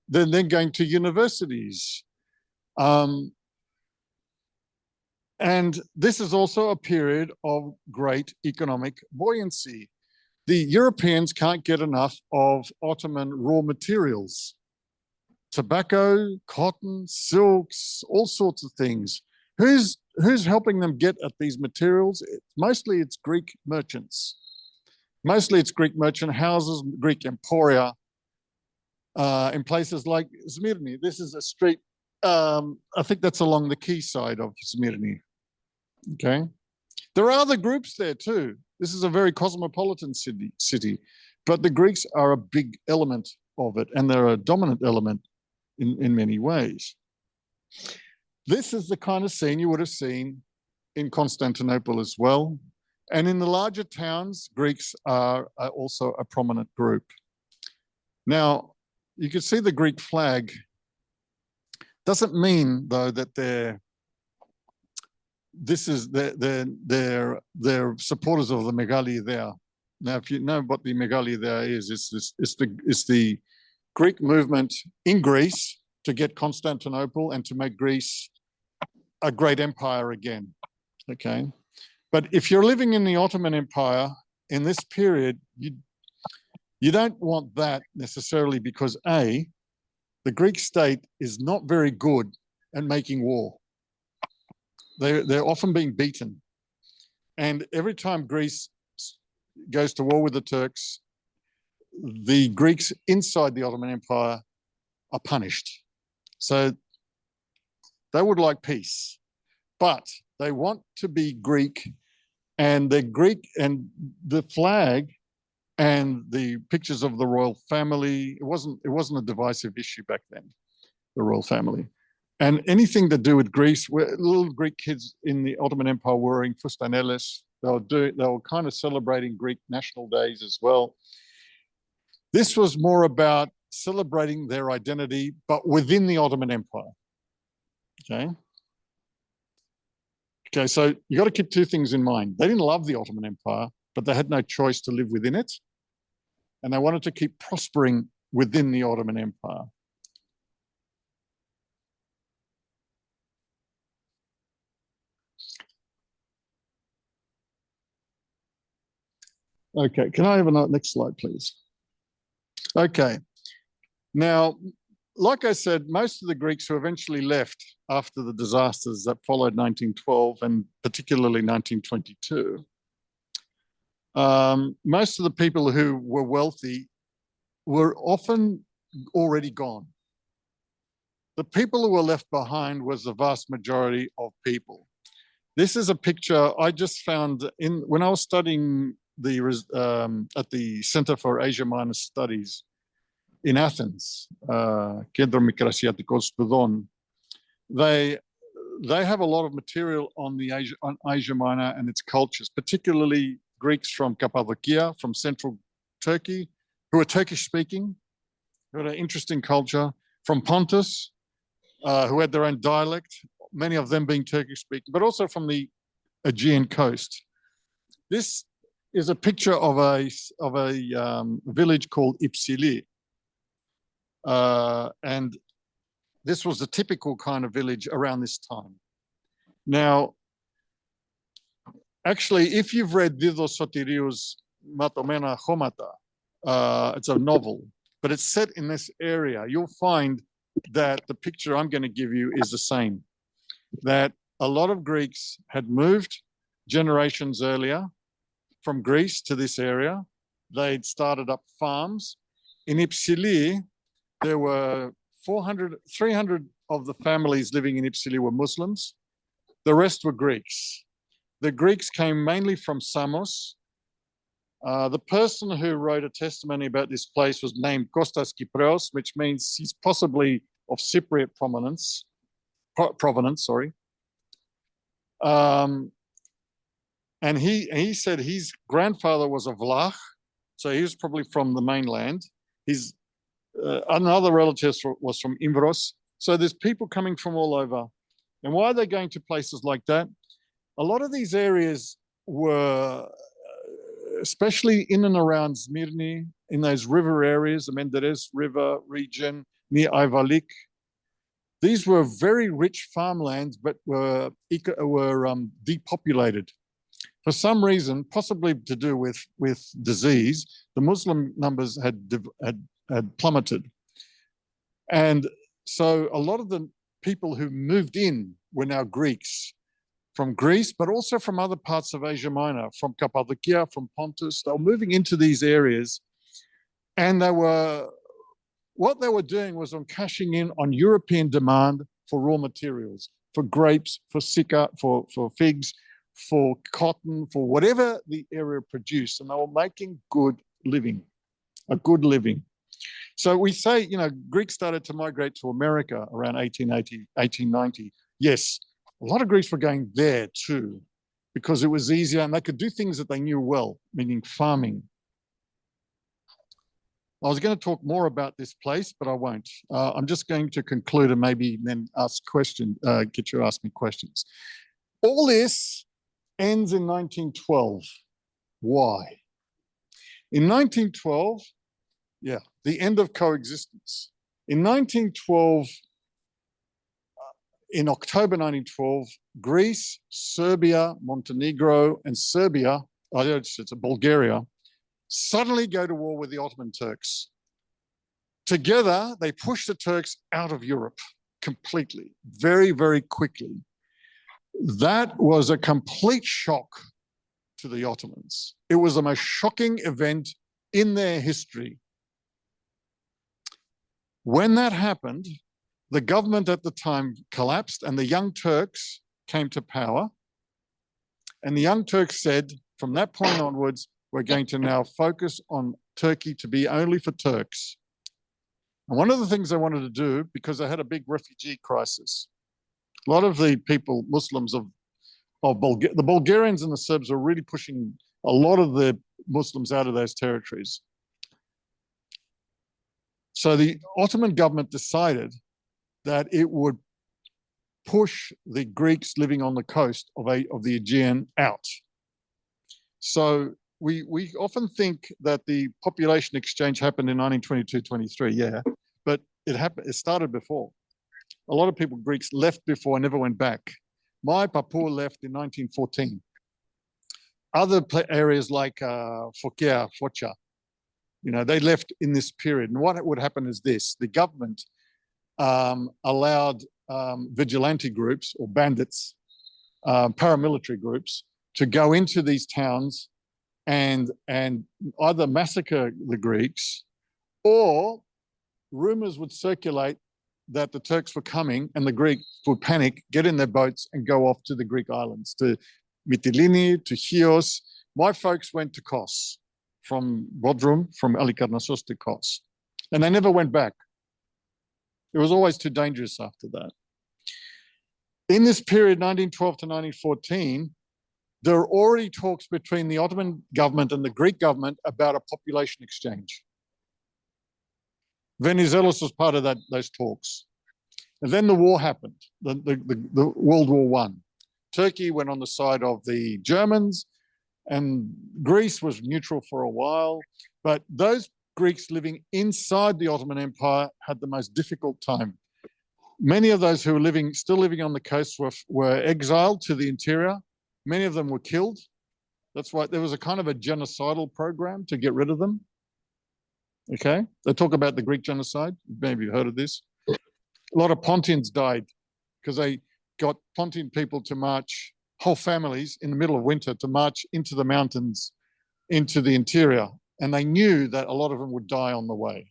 then they're going to universities. And this is also a period of great economic buoyancy. The Europeans can't get enough of Ottoman raw materials: tobacco, cotton, silks, all sorts of things. Who's helping them get at these materials? Mostly it's Greek merchants. Mostly it's Greek merchant houses, Greek emporia, in places like Smyrni. This is a street, I think that's along the quayside of Smyrni. Okay. There are other groups there too. This is a very cosmopolitan city, but the Greeks are a big element of it, and they're a dominant element in many ways. This is the kind of scene you would have seen in Constantinople as well. And in the larger towns, Greeks are also a prominent group. Now, you can see the Greek flag. Doesn't mean, though, that they're supporters of the Megali there. Now, if you know what the Megali there is, it's the Greek movement in Greece to get Constantinople and to make Greece a great empire again. Okay, but if you're living in the Ottoman Empire in this period, you don't want that necessarily, because A, the Greek state is not very good at making war. They're often being beaten. And every time Greece goes to war with the Turks, the Greeks inside the Ottoman Empire are punished. So they would like peace, but they want to be Greek, and they're Greek, and the flag and the pictures of the royal family, it wasn't a divisive issue back then, the royal family. And anything to do with Greece, where little Greek kids in the Ottoman Empire were wearing fustaneles, they were kind of celebrating Greek national days as well. This was more about celebrating their identity, but within the Ottoman Empire. Okay. Okay, so you got to keep two things in mind. They didn't love the Ottoman Empire, but they had no choice to live within it. And they wanted to keep prospering within the Ottoman Empire. Okay, can I have a next slide, please? Okay, now like I said, most of the Greeks who eventually left after the disasters that followed 1912 and particularly 1922, most of the people who were wealthy were often already gone. The people who were left behind was the vast majority of people. This is a picture I just found when I was studying at the Center for Asia Minor Studies in Athens, Κέντρο Μικρασιατικών Σπουδών. They have a lot of material on Asia Minor and its cultures, particularly Greeks from Cappadocia, from central Turkey, who are Turkish speaking, who had an interesting culture, from Pontus, who had their own dialect, many of them being Turkish speaking, but also from the Aegean coast. This is a picture of a village called Ipsili. And this was a typical kind of village around this time. Now, actually, if you've read Didos Sotiriou's Matomena Chomata, it's a novel, but it's set in this area, you'll find that the picture I'm going to give you is the same. That a lot of Greeks had moved generations earlier from Greece to this area. They'd started up farms. In Ipsili, there were 300 of the families living in Ipsili were Muslims. The rest were Greeks. The Greeks came mainly from Samos. The person who wrote a testimony about this place was named Kostas Kyprios, which means he's possibly of Cypriot provenance. And he said his grandfather was a Vlach, so he was probably from the mainland. His another relative was from Imbros. So there's people coming from all over. And why are they going to places like that? A lot of these areas were, especially in and around Smyrni, in those river areas, the Menderes River region, near Ayvalik. These were very rich farmlands, but were depopulated. For some reason, possibly to do with disease, the Muslim numbers had plummeted. And so a lot of the people who moved in were now Greeks from Greece, but also from other parts of Asia Minor, from Cappadocia, from Pontus. They were moving into these areas, and what they were doing was on cashing in on European demand for raw materials, for grapes, for sika, for figs, for cotton, for whatever the area produced, and they were making a good living. So we say, Greeks started to migrate to America around 1880, 1890. Yes, a lot of Greeks were going there too, because it was easier and they could do things that they knew well, meaning farming. I was going to talk more about this place, but I won't. I'm just going to conclude and maybe then get you to ask me questions. All this ends in 1912. Why? In 1912, the end of coexistence. In 1912, in October 1912, Greece, Serbia, Montenegro, and Bulgaria, suddenly go to war with the Ottoman Turks. Together, they push the Turks out of Europe completely, very, very quickly. That was a complete shock to the Ottomans. It was the most shocking event in their history. When that happened, the government at the time collapsed and the Young Turks came to power. And the Young Turks said, from that point onwards, we're going to now focus on Turkey to be only for Turks. And one of the things they wanted to do, because they had a big refugee crisis, a lot of the people, Muslims the Bulgarians and the Serbs were really pushing a lot of the Muslims out of those territories. So the Ottoman government decided that it would push the Greeks living on the coast of the Aegean out. So we often think that the population exchange happened in 1922-23, but it started before. A lot of people, Greeks, left before and never went back. My Papua left in 1914. Other areas like Focha, they left in this period. And what would happen is this: the government allowed vigilante groups or bandits, paramilitary groups, to go into these towns and either massacre the Greeks, or rumors would circulate that the Turks were coming and the Greeks would panic, get in their boats and go off to the Greek islands, to Mytilene, to Chios. My folks went to Kos, from Bodrum, from Halikarnassos to Kos, and they never went back. It was always too dangerous after that. In this period, 1912 to 1914, there are already talks between the Ottoman government and the Greek government about a population exchange. Venizelos was part of those talks. And then the war happened, the World War I. Turkey went on the side of the Germans, and Greece was neutral for a while. But those Greeks living inside the Ottoman Empire had the most difficult time. Many of those who were still living on the coast were exiled to the interior. Many of them were killed. That's why there was a kind of a genocidal program to get rid of them. Okay, they talk about the Greek genocide. Maybe you've heard of this. A lot of Pontians died because they got Pontian people to march, whole families in the middle of winter, to march into the mountains, into the interior. And they knew that a lot of them would die on the way.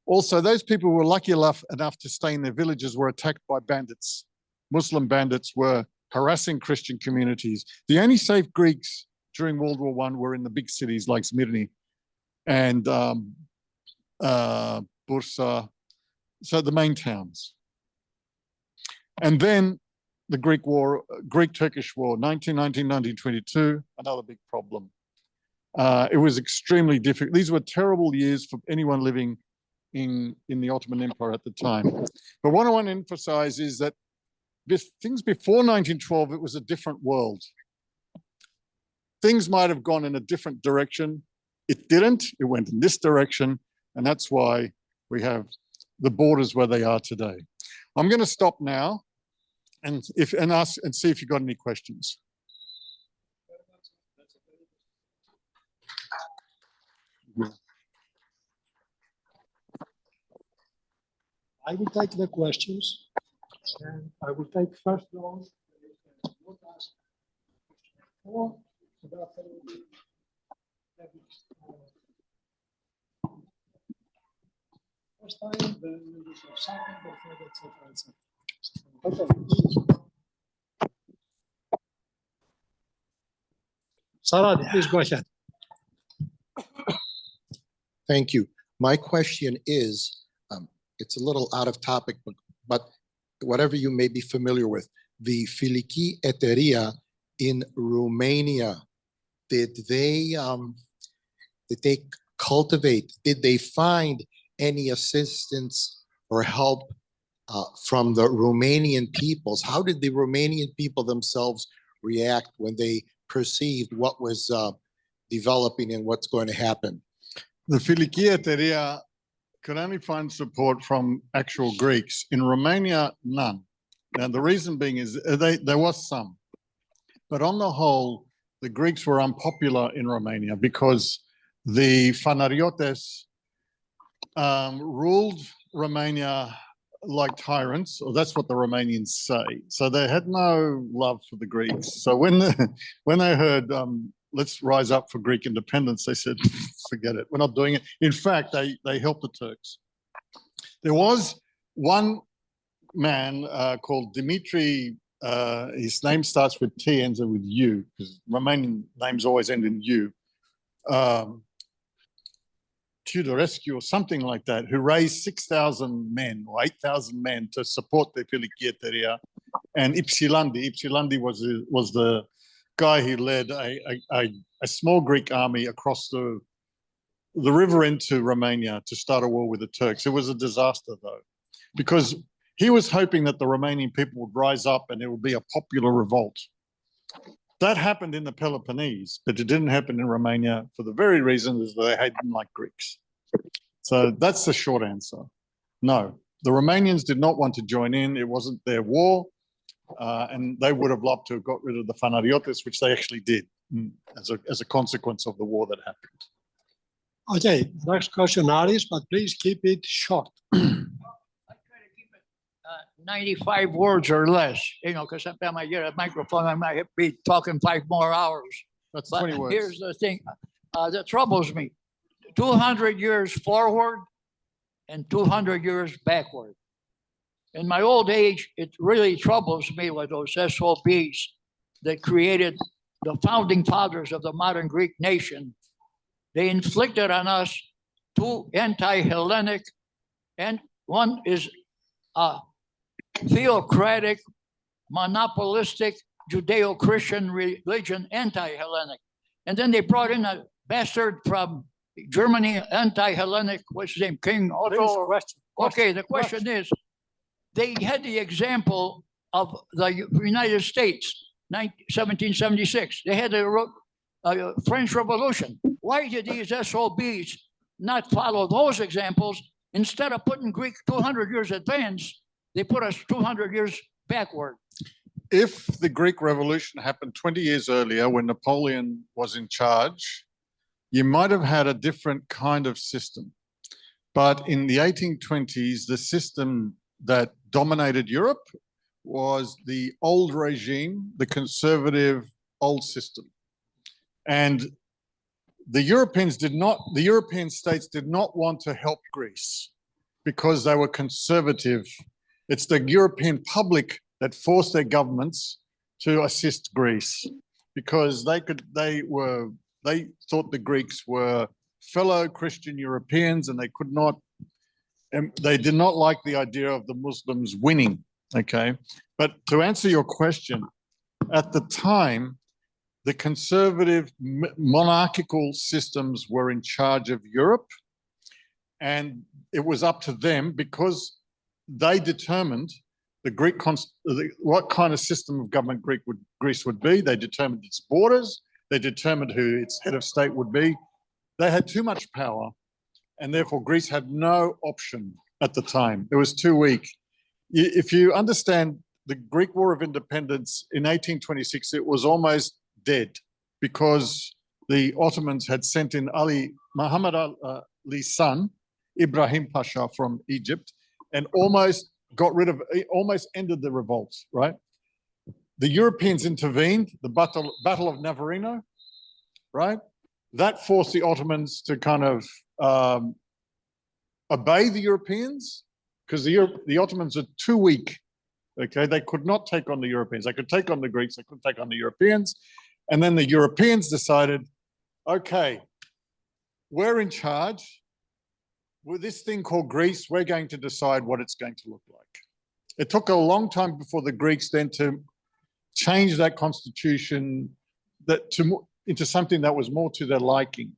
Also, those people who were lucky enough to stay in their villages were attacked by bandits. Muslim bandits were harassing Christian communities. The only safe Greeks during World War I were in the big cities like Smyrna and Bursa, so the main towns. And then the Greek-Turkish War, 1919-1922, another big problem. It was extremely difficult. These were terrible years for anyone living in the Ottoman Empire at the time. But what I want to emphasize is that things before 1912, it was a different world. Things might have gone in a different direction. It didn't. It went in this direction, and that's why we have the borders where they are today. I'm going to stop now and ask and see if you've got any questions. I will take the questions, and I will take first those that not ask or about first time, then we will have second, or third, etc. Okay. Sarah, please go ahead. Thank you. My question is, it's a little out of topic, but whatever you may be familiar with, the Filiki Eteria in Romania, did they cultivate, did they find any assistance or help from the Romanian peoples? How did the Romanian people themselves react when they perceived what was developing and what's going to happen? The Filiki Eteria could only find support from actual Greeks. In Romania, none. Now, the reason being is there was some. But on the whole, the Greeks were unpopular in Romania because the Fanariotes ruled Romania like tyrants, or that's what the Romanians say. So they had no love for the Greeks. So when they heard, let's rise up for Greek independence, they said, forget it, we're not doing it. In fact, they helped the Turks. There was one man called Dimitri, his name starts with T, ends with U, because Romanian names always end in U, Tudorescu or something like that, who raised 6,000 men or 8,000 men to support the Filiki Eteria. And Ypsilandi was the guy who led a small Greek army across the river into Romania to start a war with the Turks. It was a disaster, though, because he was hoping that the Romanian people would rise up and there would be a popular revolt. That happened in the Peloponnese, but it didn't happen in Romania for the very reason is that they didn't like Greeks. So that's the short answer. No, the Romanians did not want to join in. It wasn't their war. And they would have loved to have got rid of the Fanariotes, which they actually did as a consequence of the war that happened. Okay, next question, Aris, but please keep it short. I try to keep it 95 words or less, because sometimes I get a microphone, I might be talking 5 more hours. That's But 20 words. here's the thing that troubles me. 200 years forward and 200 years backward. In my old age, it really troubles me with those SOBs that created the founding fathers of the modern Greek nation. They inflicted on us 2 anti-Hellenic, and one is theocratic, monopolistic, Judeo-Christian religion, anti-Hellenic. And then they brought in a bastard from Germany, anti-Hellenic, what's his name, King Otto? Okay, the question is, they had the example of the United States, 1776. They had the French Revolution. Why did these SOBs not follow those examples? Instead of putting Greek 200 years advanced, they put us 200 years backward. If the Greek Revolution happened 20 years earlier when Napoleon was in charge, you might have had a different kind of system. But in the 1820s, the system that dominated Europe was the old regime, the conservative old system. And the European states did not want to help Greece because they were conservative. It's the European public that forced their governments to assist Greece because they thought the Greeks were fellow Christian Europeans and they did not like the idea of the Muslims winning, okay? But to answer your question, at the time, the conservative monarchical systems were in charge of Europe, and it was up to them because they determined what kind of system of government Greece would be. They determined its borders. They determined who its head of state would be. They had too much power, and therefore Greece had no option at the time. It was too weak. If you understand the Greek War of Independence in 1826, it was almost dead because the Ottomans had sent in Muhammad Ali's son, Ibrahim Pasha from Egypt, and almost ended the revolt, right? The Europeans intervened, the Battle of Navarino, right? That forced the Ottomans to kind of obey the Europeans because the Ottomans are too weak, okay? They could not take on the Europeans. They could take on the Greeks, they couldn't take on the Europeans. And then the Europeans decided, okay, we're in charge. With this thing called Greece, we're going to decide what it's going to look like. It took a long time before the Greeks then to change that constitution into something that was more to their liking.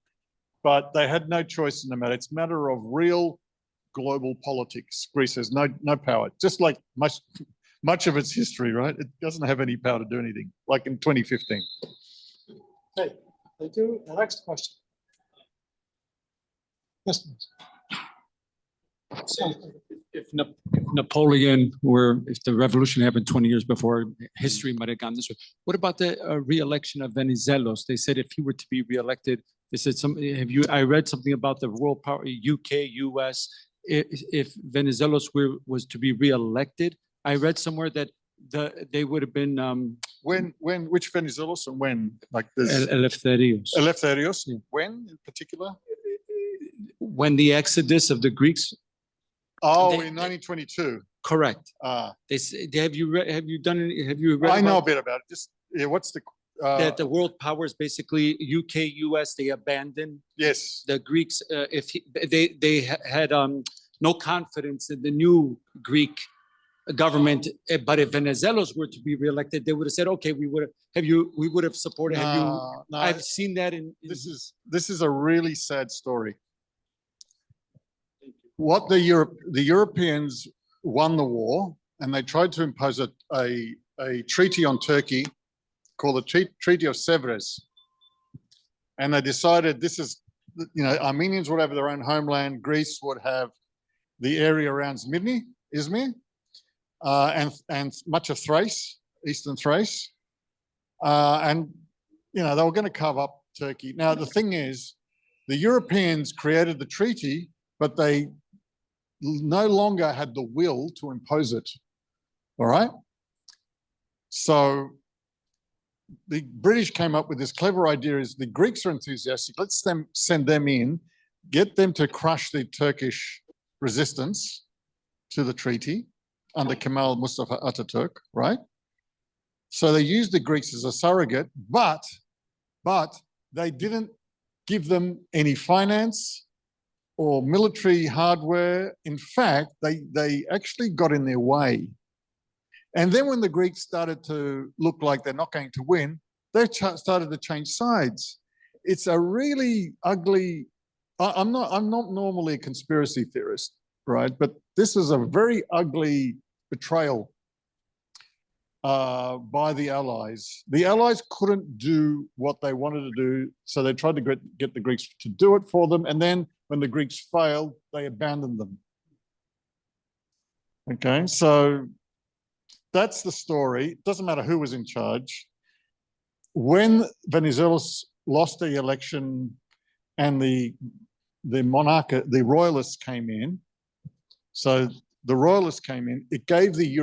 But they had no choice in the matter. It's a matter of real global politics. Greece has no power, just like much of its history, right? It doesn't have any power to do anything, like in 2015. Okay, thank you. The next question. Yes, please. If the revolution happened 20 years before, history might have gone this way. What about the re-election of Venizelos? They said if he were to be re-elected, they said I read something about the world power, UK, US. If Venizelos was to be re-elected, I read somewhere that they would have been which Venizelos and when? Like this Eleftherios. Eleftherios? Yeah. When in particular? When the exodus of the Greeks. Oh, in 1922. Correct. They have you read? I know a bit about it. Just what's the that the world powers, basically UK, US, they abandoned the Greeks. They had no confidence in the new Greek government. But if Venizelos were to be reelected, they would have said, "Okay, we would have supported." No, I've seen that in. This is a really sad story. What the Europeans won the war, and they tried to impose a treaty on Turkey called the Treaty of Sevres. And they decided this is, Armenians would have their own homeland, Greece would have the area around Izmir, and much of Thrace, eastern Thrace. And, they were going to carve up Turkey. Now, the thing is, the Europeans created the treaty, but they no longer had the will to impose it. All right? So the British came up with this clever idea is the Greeks are enthusiastic. Let's send them in, get them to crush the Turkish resistance to the treaty under Kemal Mustafa Ataturk, right? So they used the Greeks as a surrogate, but they didn't give them any finance or military hardware. In fact, they actually got in their way. And then when the Greeks started to look like they're not going to win, they started to change sides. It's a really ugly, I'm not normally a conspiracy theorist, right? But this is a very ugly betrayal by the Allies. The Allies couldn't do what they wanted to do, so they tried to get the Greeks to do it for them. And then when the Greeks failed, they abandoned them. Okay, so that's the story. It doesn't matter who was in charge. When Venizelos lost the election and the royalists came in, so the royalists came in, it gave the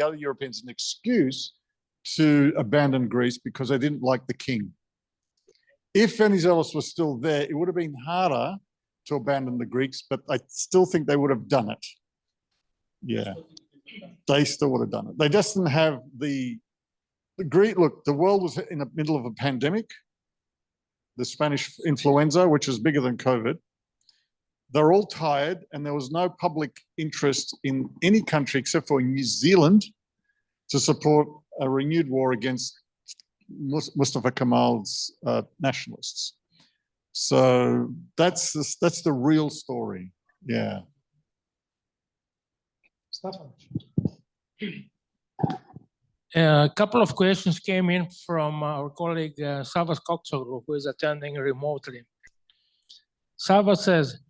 other Europeans an excuse to abandon Greece because they didn't like the king. If Venizelos was still there, it would have been harder to abandon the Greeks, but I still think they would have done it. Yeah. They still would have done it. They just didn't have the Greek. Look, the world was in the middle of a pandemic, the Spanish influenza, which was bigger than COVID. They're all tired, and there was no public interest in any country except for New Zealand to support a renewed war against Mustafa Kemal's nationalists. So that's the real story. Yeah. A couple of questions came in from our colleague Savas Koksoglu, who is attending remotely. Savas says,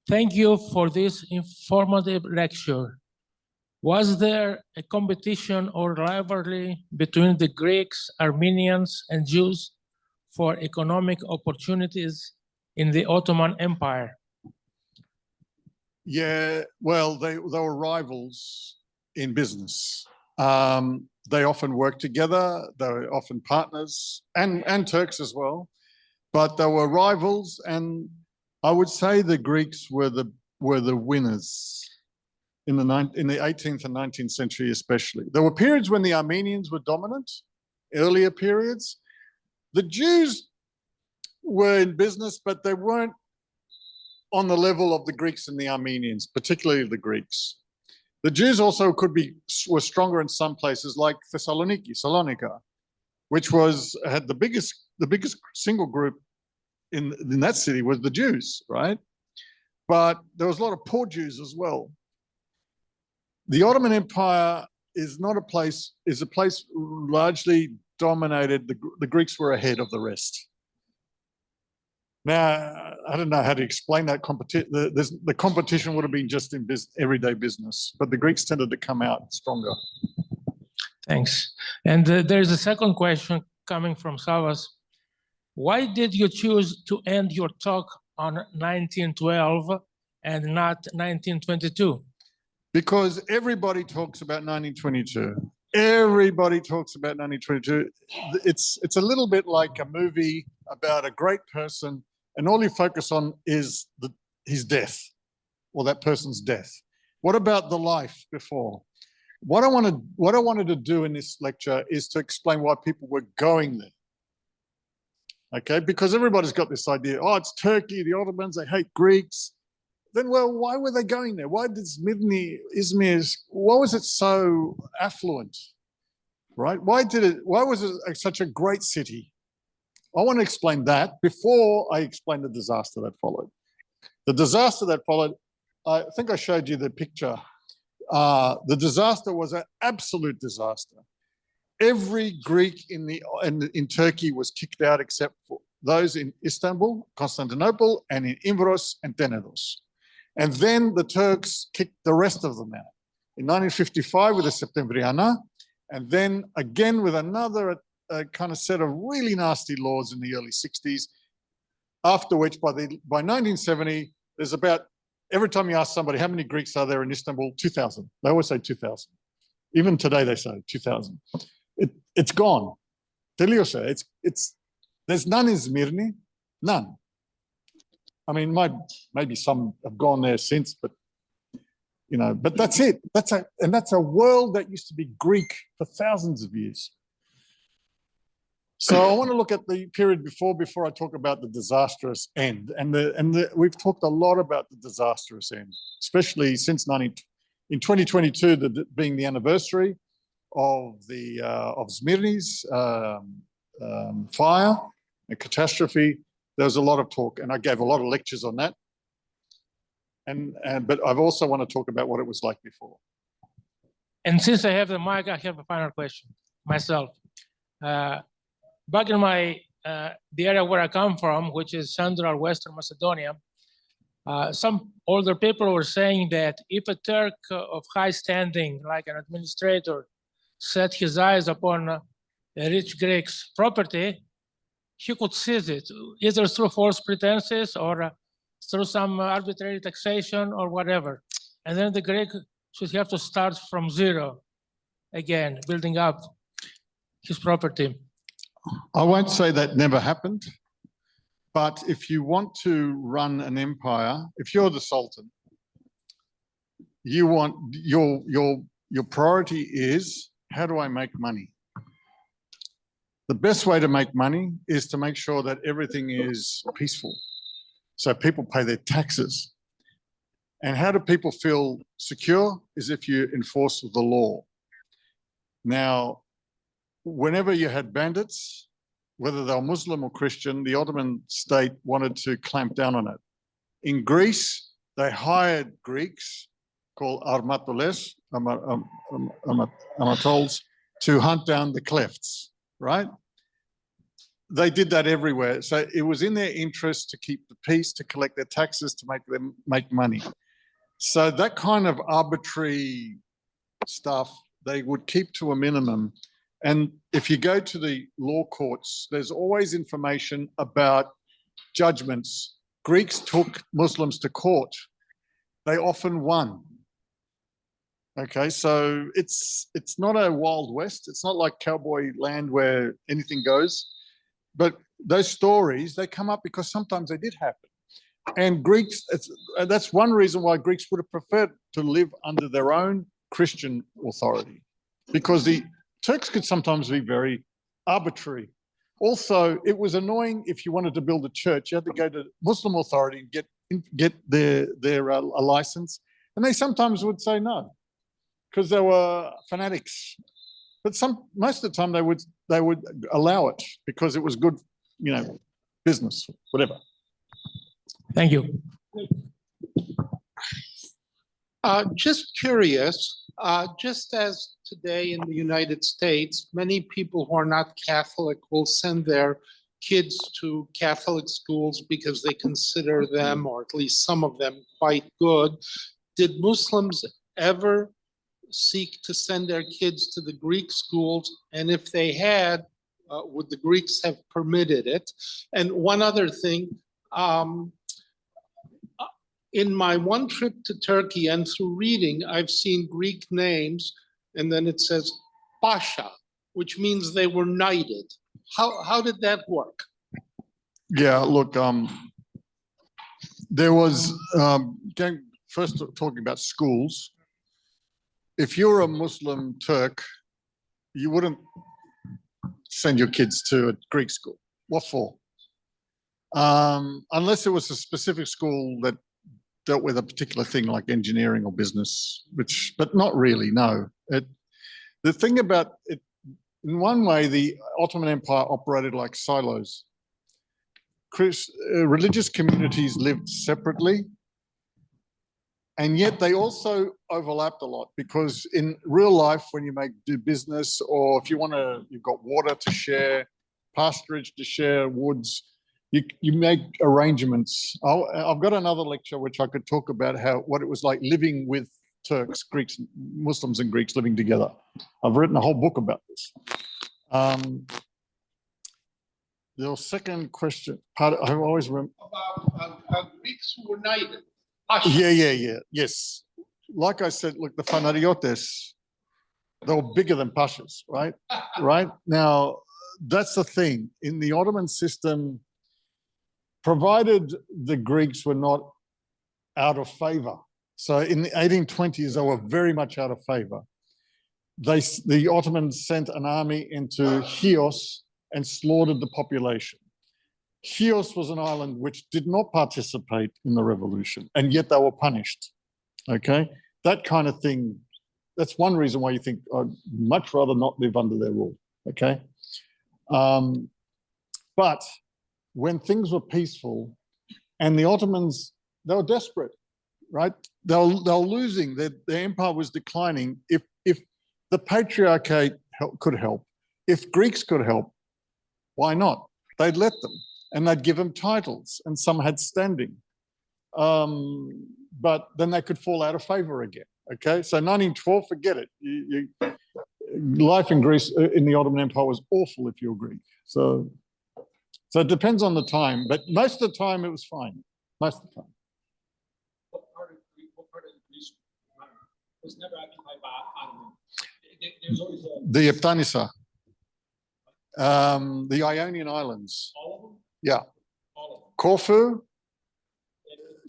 "Thank you for this informative lecture. Was there a competition or rivalry between the Greeks, Armenians, and Jews for economic opportunities in the Ottoman Empire?" Yeah, well, they were rivals in business. They often worked together. They were often partners, and Turks as well. But they were rivals, and I would say the Greeks were the winners in the 18th and 19th century, especially. There were periods when the Armenians were dominant, earlier periods. The Jews were in business, but they weren't on the level of the Greeks and the Armenians, particularly the Greeks. The Jews also were stronger in some places like Thessaloniki, Salonika, which had the biggest single group in that city was the Jews, right? But there was a lot of poor Jews as well. The Ottoman Empire is a place largely dominated. The Greeks were ahead of the rest. Now, I don't know how to explain that competition. The competition would have been just in everyday business, but the Greeks tended to come out stronger. Thanks. And there's a second question coming from Savas. Why did you choose to end your talk on 1912 and not 1922? Because everybody talks about 1922. Everybody talks about 1922. It's a little bit like a movie about a great person, and all you focus on is his death, or that person's death. What about the life before? What I wanted to do in this lecture is to explain why people were going there. Okay, because everybody's got this idea, oh, it's Turkey, the Ottomans, they hate Greeks. Then, well, why were they going there? Why did Izmir, why was it so affluent, right? Why was it such a great city? I want to explain that before I explain the disaster that followed. The disaster that followed, I think I showed you the picture. The disaster was an absolute disaster. Every Greek in Turkey was kicked out except for those in Istanbul, Constantinople, and in Imbros and Tenedos. And then the Turks kicked the rest of them out. In 1955 with the Septembriana, and then again with another kind of set of really nasty laws in the early 60s. after which by 1970, there's about, every time you ask somebody, how many Greeks are there in Istanbul? 2,000. They always say 2,000. Even today they say 2,000. It's gone. Τελείωσε. There's none in Smyrna, none. I mean, maybe some have gone there since, but but that's it. That's a world that used to be Greek for thousands of years. So I want to look at the period before I talk about the disastrous end. And we've talked a lot about the disastrous end, especially since in 2022, being the anniversary of Smyrna's fire, a catastrophe. There was a lot of talk, and I gave a lot of lectures on that. But I also want to talk about what it was like before. And since I have the mic, I have a final question myself. Back in the area where I come from, which is Central Western Macedonia, some older people were saying that if a Turk of high standing, like an administrator, set his eyes upon a rich Greek's property, he could seize it, either through false pretenses or through some arbitrary taxation or whatever. And then the Greek should have to start from zero again, building up his property. I won't say that never happened, but if you want to run an empire, if you're the Sultan, you want your priority is, how do I make money? The best way to make money is to make sure that everything is peaceful, so people pay their taxes. And how do people feel secure? Is if you enforce the law. Now, whenever you had bandits, whether they were Muslim or Christian, the Ottoman state wanted to clamp down on it. In Greece, they hired Greeks called armatoles, to hunt down the clefts, right? They did that everywhere. So it was in their interest to keep the peace, to collect their taxes, to make them make money. So that kind of arbitrary stuff, they would keep to a minimum. And if you go to the law courts, there's always information about judgments. Greeks took Muslims to court. They often won. Okay, so it's not a Wild West. It's not like cowboy land where anything goes. But those stories, they come up because sometimes they did happen. And Greeks, that's one reason why Greeks would have preferred to live under their own Christian authority, because the Turks could sometimes be very arbitrary. Also, it was annoying if you wanted to build a church, you had to go to Muslim authority and get their a license. And they sometimes would say no, because they were fanatics. But most of the time they would allow it because it was good, business, whatever. Thank you. Just curious, just as today in the United States, many people who are not Catholic will send their kids to Catholic schools because they consider them, or at least some of them, quite good. Did Muslims ever seek to send their kids to the Greek schools? And if they had, would the Greeks have permitted it? And one other thing, in my one trip to Turkey and through reading, I've seen Greek names, and then it says Pasha, which means they were knighted. How did that work? Yeah, look, there was, first talking about schools, if you're a Muslim Turk, you wouldn't send your kids to a Greek school. What for? Unless it was a specific school that dealt with a particular thing like engineering or business, but not really, no. The thing about it, in one way, the Ottoman Empire operated like silos. Religious communities lived separately, and yet they also overlapped a lot, because in real life, when you do business, or if you've got water to share, pasturage to share, woods, you make arrangements. I've got another lecture which I could talk about what it was like living with Turks, Greeks, Muslims and Greeks living together. I've written a whole book about this. Your second question, I always remember. About Greeks who were knighted. Yeah. Yes. Like I said, look, the Fanariotes, they were bigger than Pashas, right? Right? Now, that's the thing. In the Ottoman system, provided the Greeks were not out of favor. So in the 1820s, they were very much out of favor. The Ottomans sent an army into Chios and slaughtered the population. Chios was an island which did not participate in the revolution, and yet they were punished. Okay, that kind of thing. That's one reason why you think I'd much rather not live under their rule. Okay, but when things were peaceful, and the Ottomans, they were desperate, right? They were losing. Their empire was declining. If the Patriarchate could help, if Greeks could help, why not? They'd let them, and they'd give them titles, and some had standing. But then they could fall out of favor again. Okay, so 1912, forget it. Life in Greece, in the Ottoman Empire, was awful if you're Greek. So it depends on the time, but most of the time it was fine. Most of the time. What part of Greece was never occupied by Ottoman? There's always The Heptanissa, the Ionian Islands. all of them? Yeah, All of them. Corfu,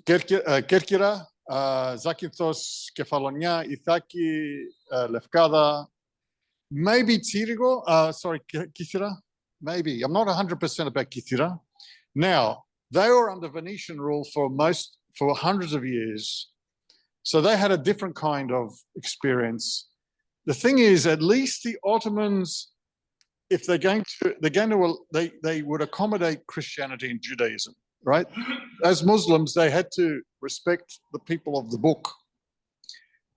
Kerkyra, Zakynthos, Kefalonia, Ithaki, Lefkada, maybe Tsirigo, Kythira, maybe. I'm not 100% about Kythira. Now, they were under Venetian rule for hundreds of years. So they had a different kind of experience. The thing is, at least the Ottomans, if they would accommodate Christianity and Judaism, right? As Muslims, they had to respect the people of the book.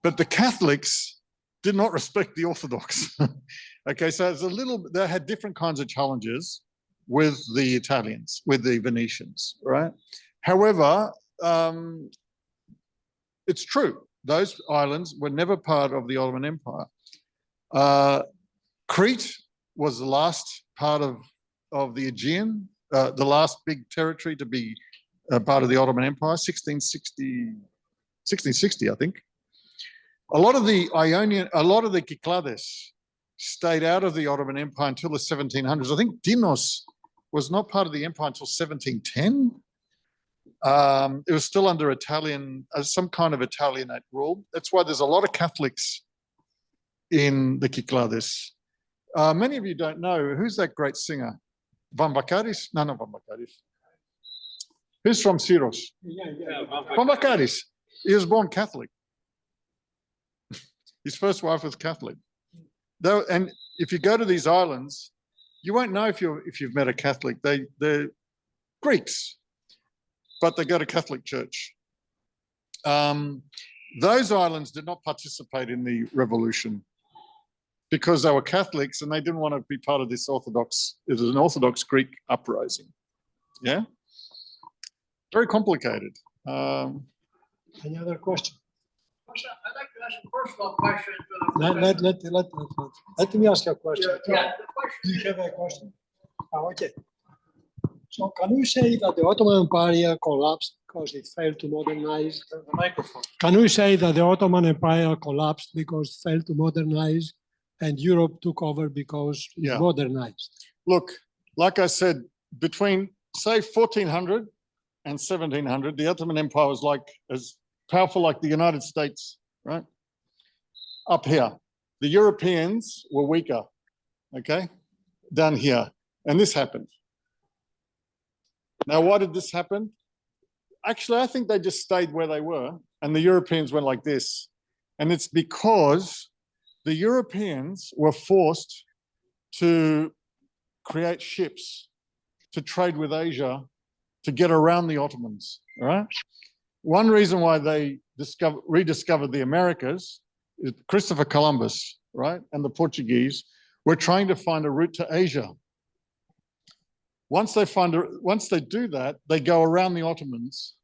But the Catholics did not respect the Orthodox. Okay, so it's they had different kinds of challenges with the Italians, with the Venetians, right? However, it's true. Those islands were never part of the Ottoman Empire. Crete was the last part of the Aegean, the last big territory to be part of the Ottoman Empire, 1660, I think. A lot of the Kyklades stayed out of the Ottoman Empire until the 1700s. I think Dinos was not part of the empire until 1710. It was still under Italian, some kind of Italianate rule. That's why there's a lot of Catholics in the Kyklades. Many of you don't know, who's that great singer? Vamvakaris? No, not Vamvakaris. Who's from Syros? Vamvakaris. He was born Catholic. His first wife was Catholic. And if you go to these islands, you won't know if you've met a Catholic. They're Greeks, but they go to Catholic church. Those islands did not participate in the revolution because they were Catholics and they didn't want to be part of this Orthodox. It was an Orthodox Greek uprising. Yeah, very complicated. Any other question? I'd like to ask a personal question. Let me ask you a question. Yeah, Do you have a question? Okay. So can you say that the Ottoman Empire collapsed because it failed to modernize? The microphone. Can we say that the Ottoman Empire collapsed because it failed to modernize and Europe took over because it modernized? Look, like I said, between, say, 1400 and 1700, the Ottoman Empire was like as powerful like the United States, right? Up here. The Europeans were weaker, okay? Down here. And this happened. Now, why did this happen? Actually, I think they just stayed where they were and the Europeans went like this. And it's because the Europeans were forced to create ships to trade with Asia to get around the Ottomans, all right? One reason why they rediscovered the Americas is Christopher Columbus, right, and the Portuguese were trying to find a route to Asia. Once they do that, they go around the Ottomans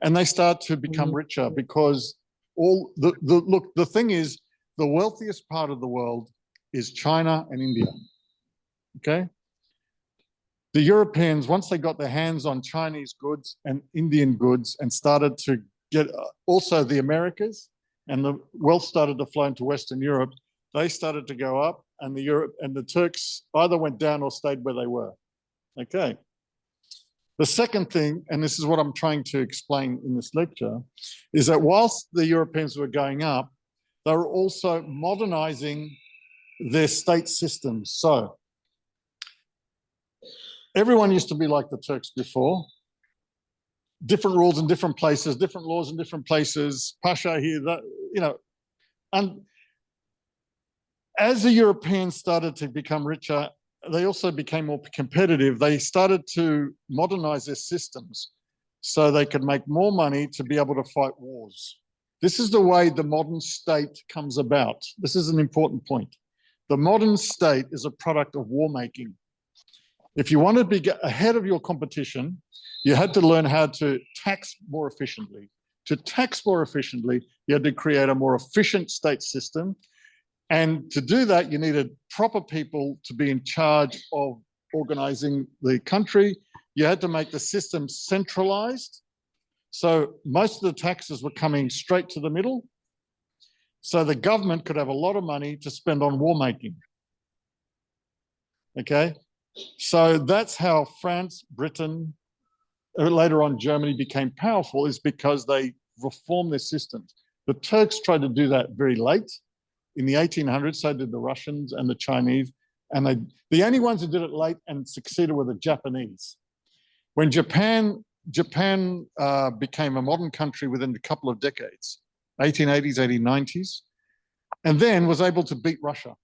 and they start to become richer because the thing is, the wealthiest part of the world is China and India, okay? The Europeans, once they got their hands on Chinese goods and Indian goods and started to get also the Americas, and the wealth started to flow into Western Europe, they started to go up, and the Turks either went down or stayed where they were. Okay. The second thing, and this is what I'm trying to explain in this lecture, is that whilst the Europeans were going up, they were also modernizing their state systems. So everyone used to be like the Turks before. Different rules in different places, different laws in different places, Pasha here, that, you know. And as the Europeans started to become richer, they also became more competitive. They started to modernize their systems so they could make more money to be able to fight wars. This is the way the modern state comes about. This is an important point. The modern state is a product of war making. If you want to be ahead of your competition, you had to learn how to tax more efficiently. To tax more efficiently, you had to create a more efficient state system. And to do that, you needed proper people to be in charge of organizing the country. You had to make the system centralized. So most of the taxes were coming straight to the middle. So the government could have a lot of money to spend on war making. Okay? So that's how France, Britain, later on Germany became powerful, is because they reformed their systems. The Turks tried to do that very late. In the 1800s, so did the Russians and the Chinese. And the only ones who did it late and succeeded were the Japanese. When Japan became a modern country within a couple of decades, 1880s, 1890s, and then was able to beat Russia,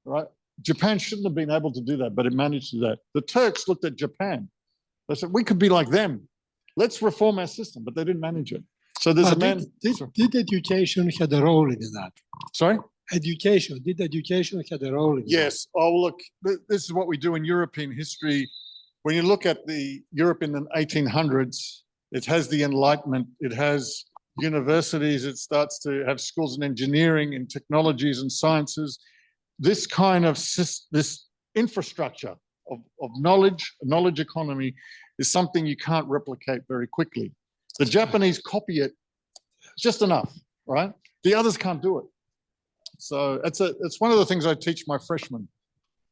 right? Japan shouldn't have been able to do that, but it managed to do that. The Turks looked at Japan. They said, we could be like them. Let's reform our system, but they didn't manage it. So there's a man. Did education had a role in that? Sorry? Education. Did education had a role in that? Yes. Oh, look, this is what we do in European history. When you look at the Europe in the 1800s, it has the Enlightenment. It has universities. It starts to have schools in engineering and technologies and sciences. This kind of this infrastructure of knowledge economy is something you can't replicate very quickly. The Japanese copy it just enough, right? The others can't do it. So it's one of the things I teach my freshmen.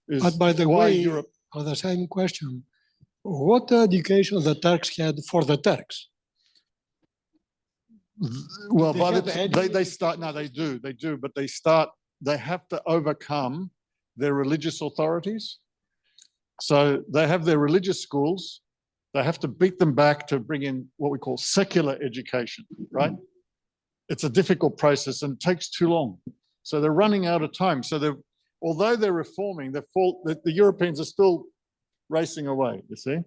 But by the way, Europe, on the same question, what education the Turks had for the Turks? Well, they start, no, they do, but they have to overcome their religious authorities. So they have their religious schools. They have to beat them back to bring in what we call secular education, right? It's a difficult process and it takes too long. So they're running out of time. So although they're reforming, the Europeans are still racing away, you see?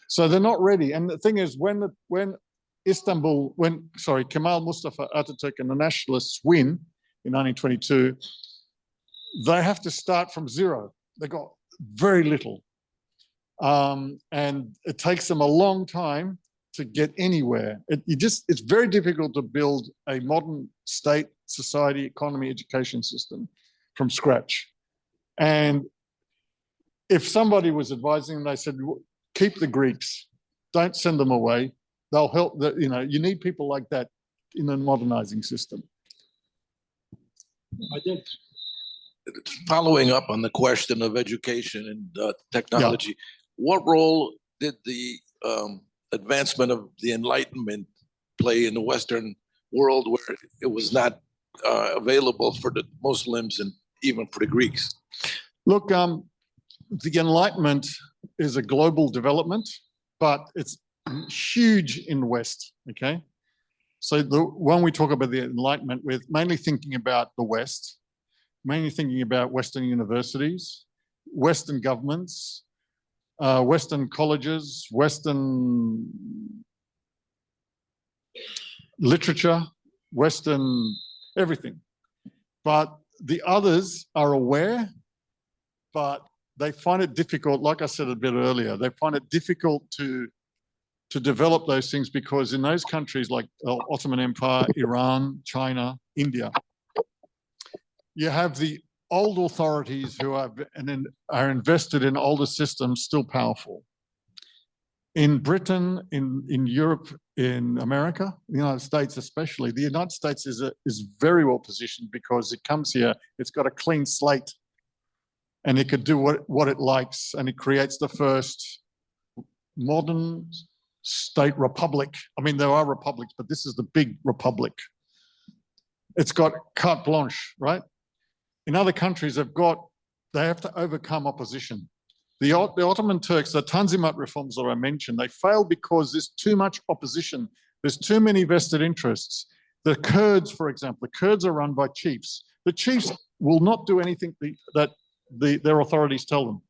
So they're not ready. And the thing is, when Kemal Mustafa Ataturk and the nationalists win in 1922, they have to start from zero. They got very little. And it takes them a long time to get anywhere. It's very difficult to build a modern state, society, economy, education system from scratch. And if somebody was advising them, they said, keep the Greeks, don't send them away. They'll help, you need people like that in a modernizing system. I did. Following up on the question of education and technology, what role did the advancement of the Enlightenment play in the Western world where it was not available for the Muslims and even for the Greeks? Look, the Enlightenment is a global development, but it's huge in the West, okay? So when we talk about the Enlightenment, we're mainly thinking about the West, mainly thinking about Western universities, Western governments, Western colleges, Western literature, Western everything. But the others are aware, but they find it difficult, like I said a bit earlier, they find it difficult to develop those things because in those countries like Ottoman Empire, Iran, China, India, you have the old authorities who are invested in older systems still powerful. In Britain, in Europe, in America, the United States especially, the United States is very well positioned because it comes here, it's got a clean slate, and it could do what it likes, and it creates the first modern state republic. I mean, there are republics, but this is the big republic. It's got carte blanche, right? In other countries, they have to overcome opposition. The Ottoman Turks, the Tanzimat reforms that I mentioned, they failed because there's too much opposition. There's too many vested interests. The Kurds, for example, the Kurds are run by chiefs. The chiefs will not do anything that their authorities tell them.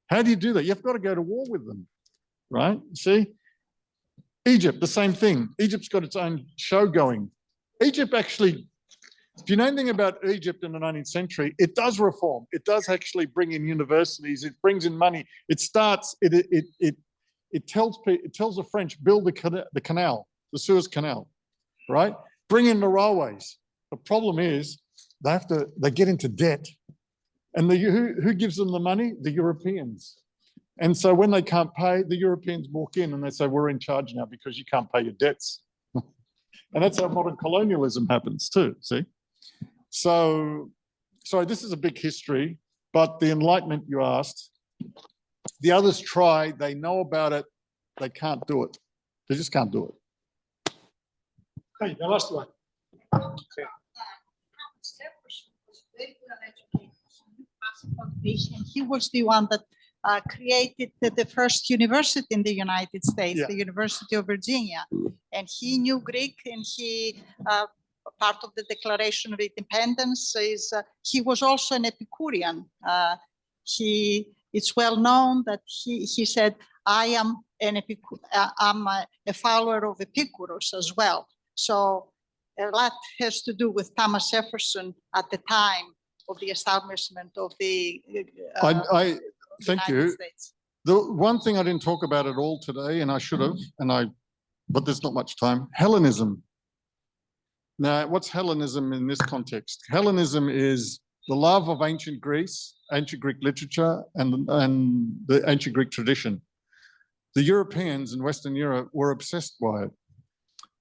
How do you do that? You've got to go to war with them, right? See? Egypt, the same thing. Egypt's got its own show going. Egypt actually, if you know anything about Egypt in the 19th century, it does reform. It does actually bring in universities. It brings in money. It starts. It tells the French build the canal, the Suez Canal, right? Bring in the railways. The problem is they get into debt, and who gives them the money? The Europeans. And so when they can't pay, the Europeans walk in and they say, "We're in charge now because you can't pay your debts." And that's how modern colonialism happens too. See. So, sorry, this is a big history, but the Enlightenment you asked, the others try, they know about it, they can't do it. They just can't do it. Okay, the last one. Okay. He was the one that created the first university in the United States, the University of Virginia. And he knew Greek, and he part of the Declaration of Independence is he was also an Epicurean. It's well known that he said, "I am I'm a follower of Epicurus as well." So a lot has to do with Thomas Jefferson at the time of the establishment of the thank United you. States. The one thing I didn't talk about at all today, and I should have, but there's not much time. Hellenism. Now, what's Hellenism in this context? Hellenism is the love of ancient Greece, ancient Greek literature, and the ancient Greek tradition. The Europeans in Western Europe were obsessed by it.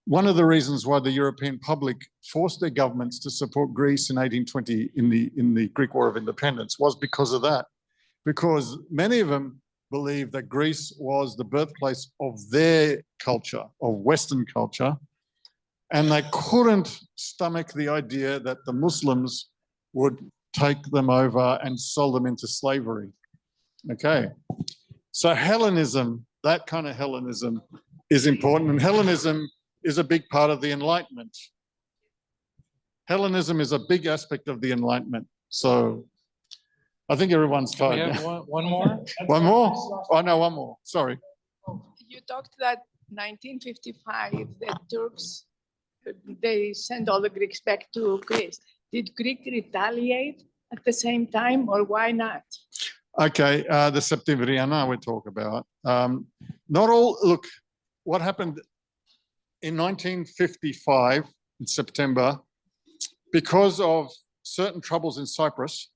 One of the reasons why the European public forced their governments to support Greece in 1820 in the Greek War of Independence was because of that. Because many of them believed that Greece was the birthplace of their culture, of Western culture, and they couldn't stomach the idea that the Muslims would take them over and sell them into slavery. Okay, so Hellenism, that kind of Hellenism is important, and Hellenism is a big part of the Enlightenment. Hellenism is a big aspect of the Enlightenment. So I think everyone's Can we tired. have one more? One more? Oh, no, one more. Sorry. You talked that 1955, the Turks, they sent all the Greeks back to Greece. Did Greek retaliate at the same time, or why not? Okay, the Septemvriana we talk about. Not all, look, what happened in 1955, in September, because of certain troubles in Cyprus,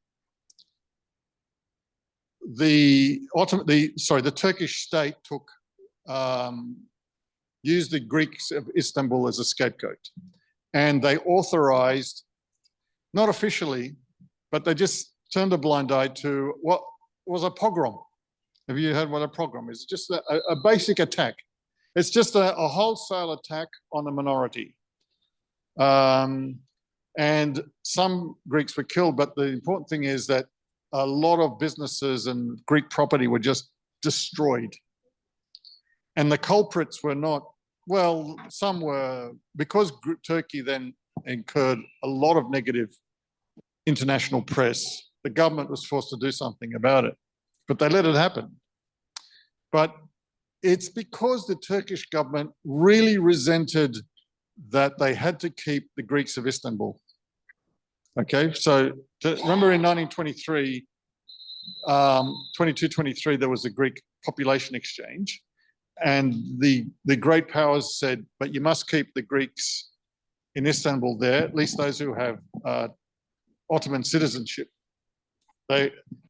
the Turkish state used the Greeks of Istanbul as a scapegoat. And they authorized, not officially, but they just turned a blind eye to what was a pogrom. Have you heard what a pogrom is? Just a basic attack. It's just a wholesale attack on a minority. And some Greeks were killed, but the important thing is that a lot of businesses and Greek property were just destroyed. And the culprits were not, well, some were, because Turkey then incurred a lot of negative international press, the government was forced to do something about it, but they let it happen. But it's because the Turkish government really resented that they had to keep the Greeks of Istanbul. Okay, so remember in 1923, 22-23, there was a Greek population exchange, and the great powers said, but you must keep the Greeks in Istanbul there, at least those who have Ottoman citizenship.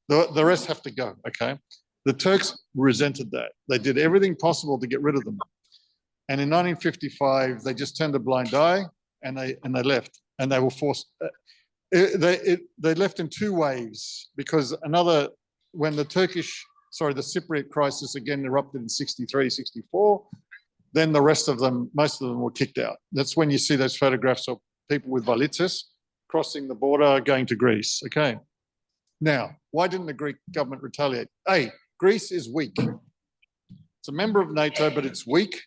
The rest have to go, okay? The Turks resented that. They did everything possible to get rid of them. And in 1955, they just turned a blind eye and they left. And they were forced. They left in two waves because when the Cypriot crisis again erupted in 63, 64, then the rest of them, most of them were kicked out. That's when you see those photographs of people with valises crossing the border, going to Greece, okay? Now, why didn't the Greek government retaliate? A, Greece is weak. It's a member of NATO, but it's weak.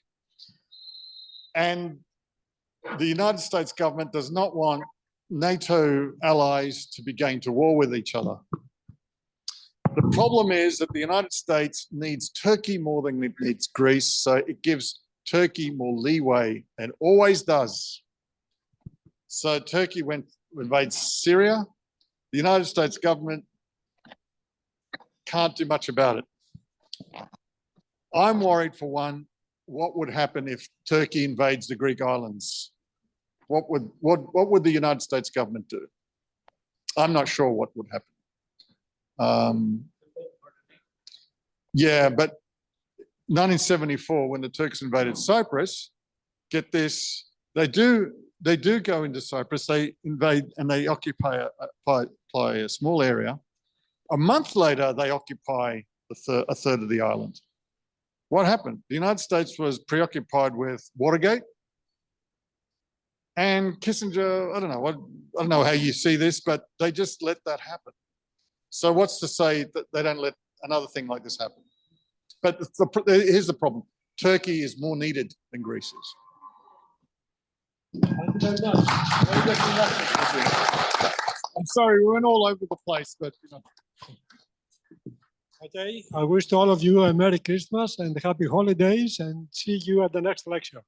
And the United States government does not want NATO allies to be going to war with each other. The problem is that the United States needs Turkey more than it needs Greece, so it gives Turkey more leeway and always does. So Turkey went to invade Syria. The United States government can't do much about it. I'm worried, for one, what would happen if Turkey invades the Greek islands? What would the United States government do? I'm not sure what would happen. Yeah, but 1974, when the Turks invaded Cyprus, get this, they do go into Cyprus, they invade and they occupy a small area. A month later, they occupy a third of the island. What happened? The United States was preoccupied with Watergate, and Kissinger, I don't know how you see this, but they just let that happen. So what's to say that they don't let another thing like this happen? But here's the problem. Turkey is more needed than Greece is. I'm sorry, we went all over the place, but you know. Okay, I wish to all of you a Merry Christmas and happy holidays, and see you at the next lecture.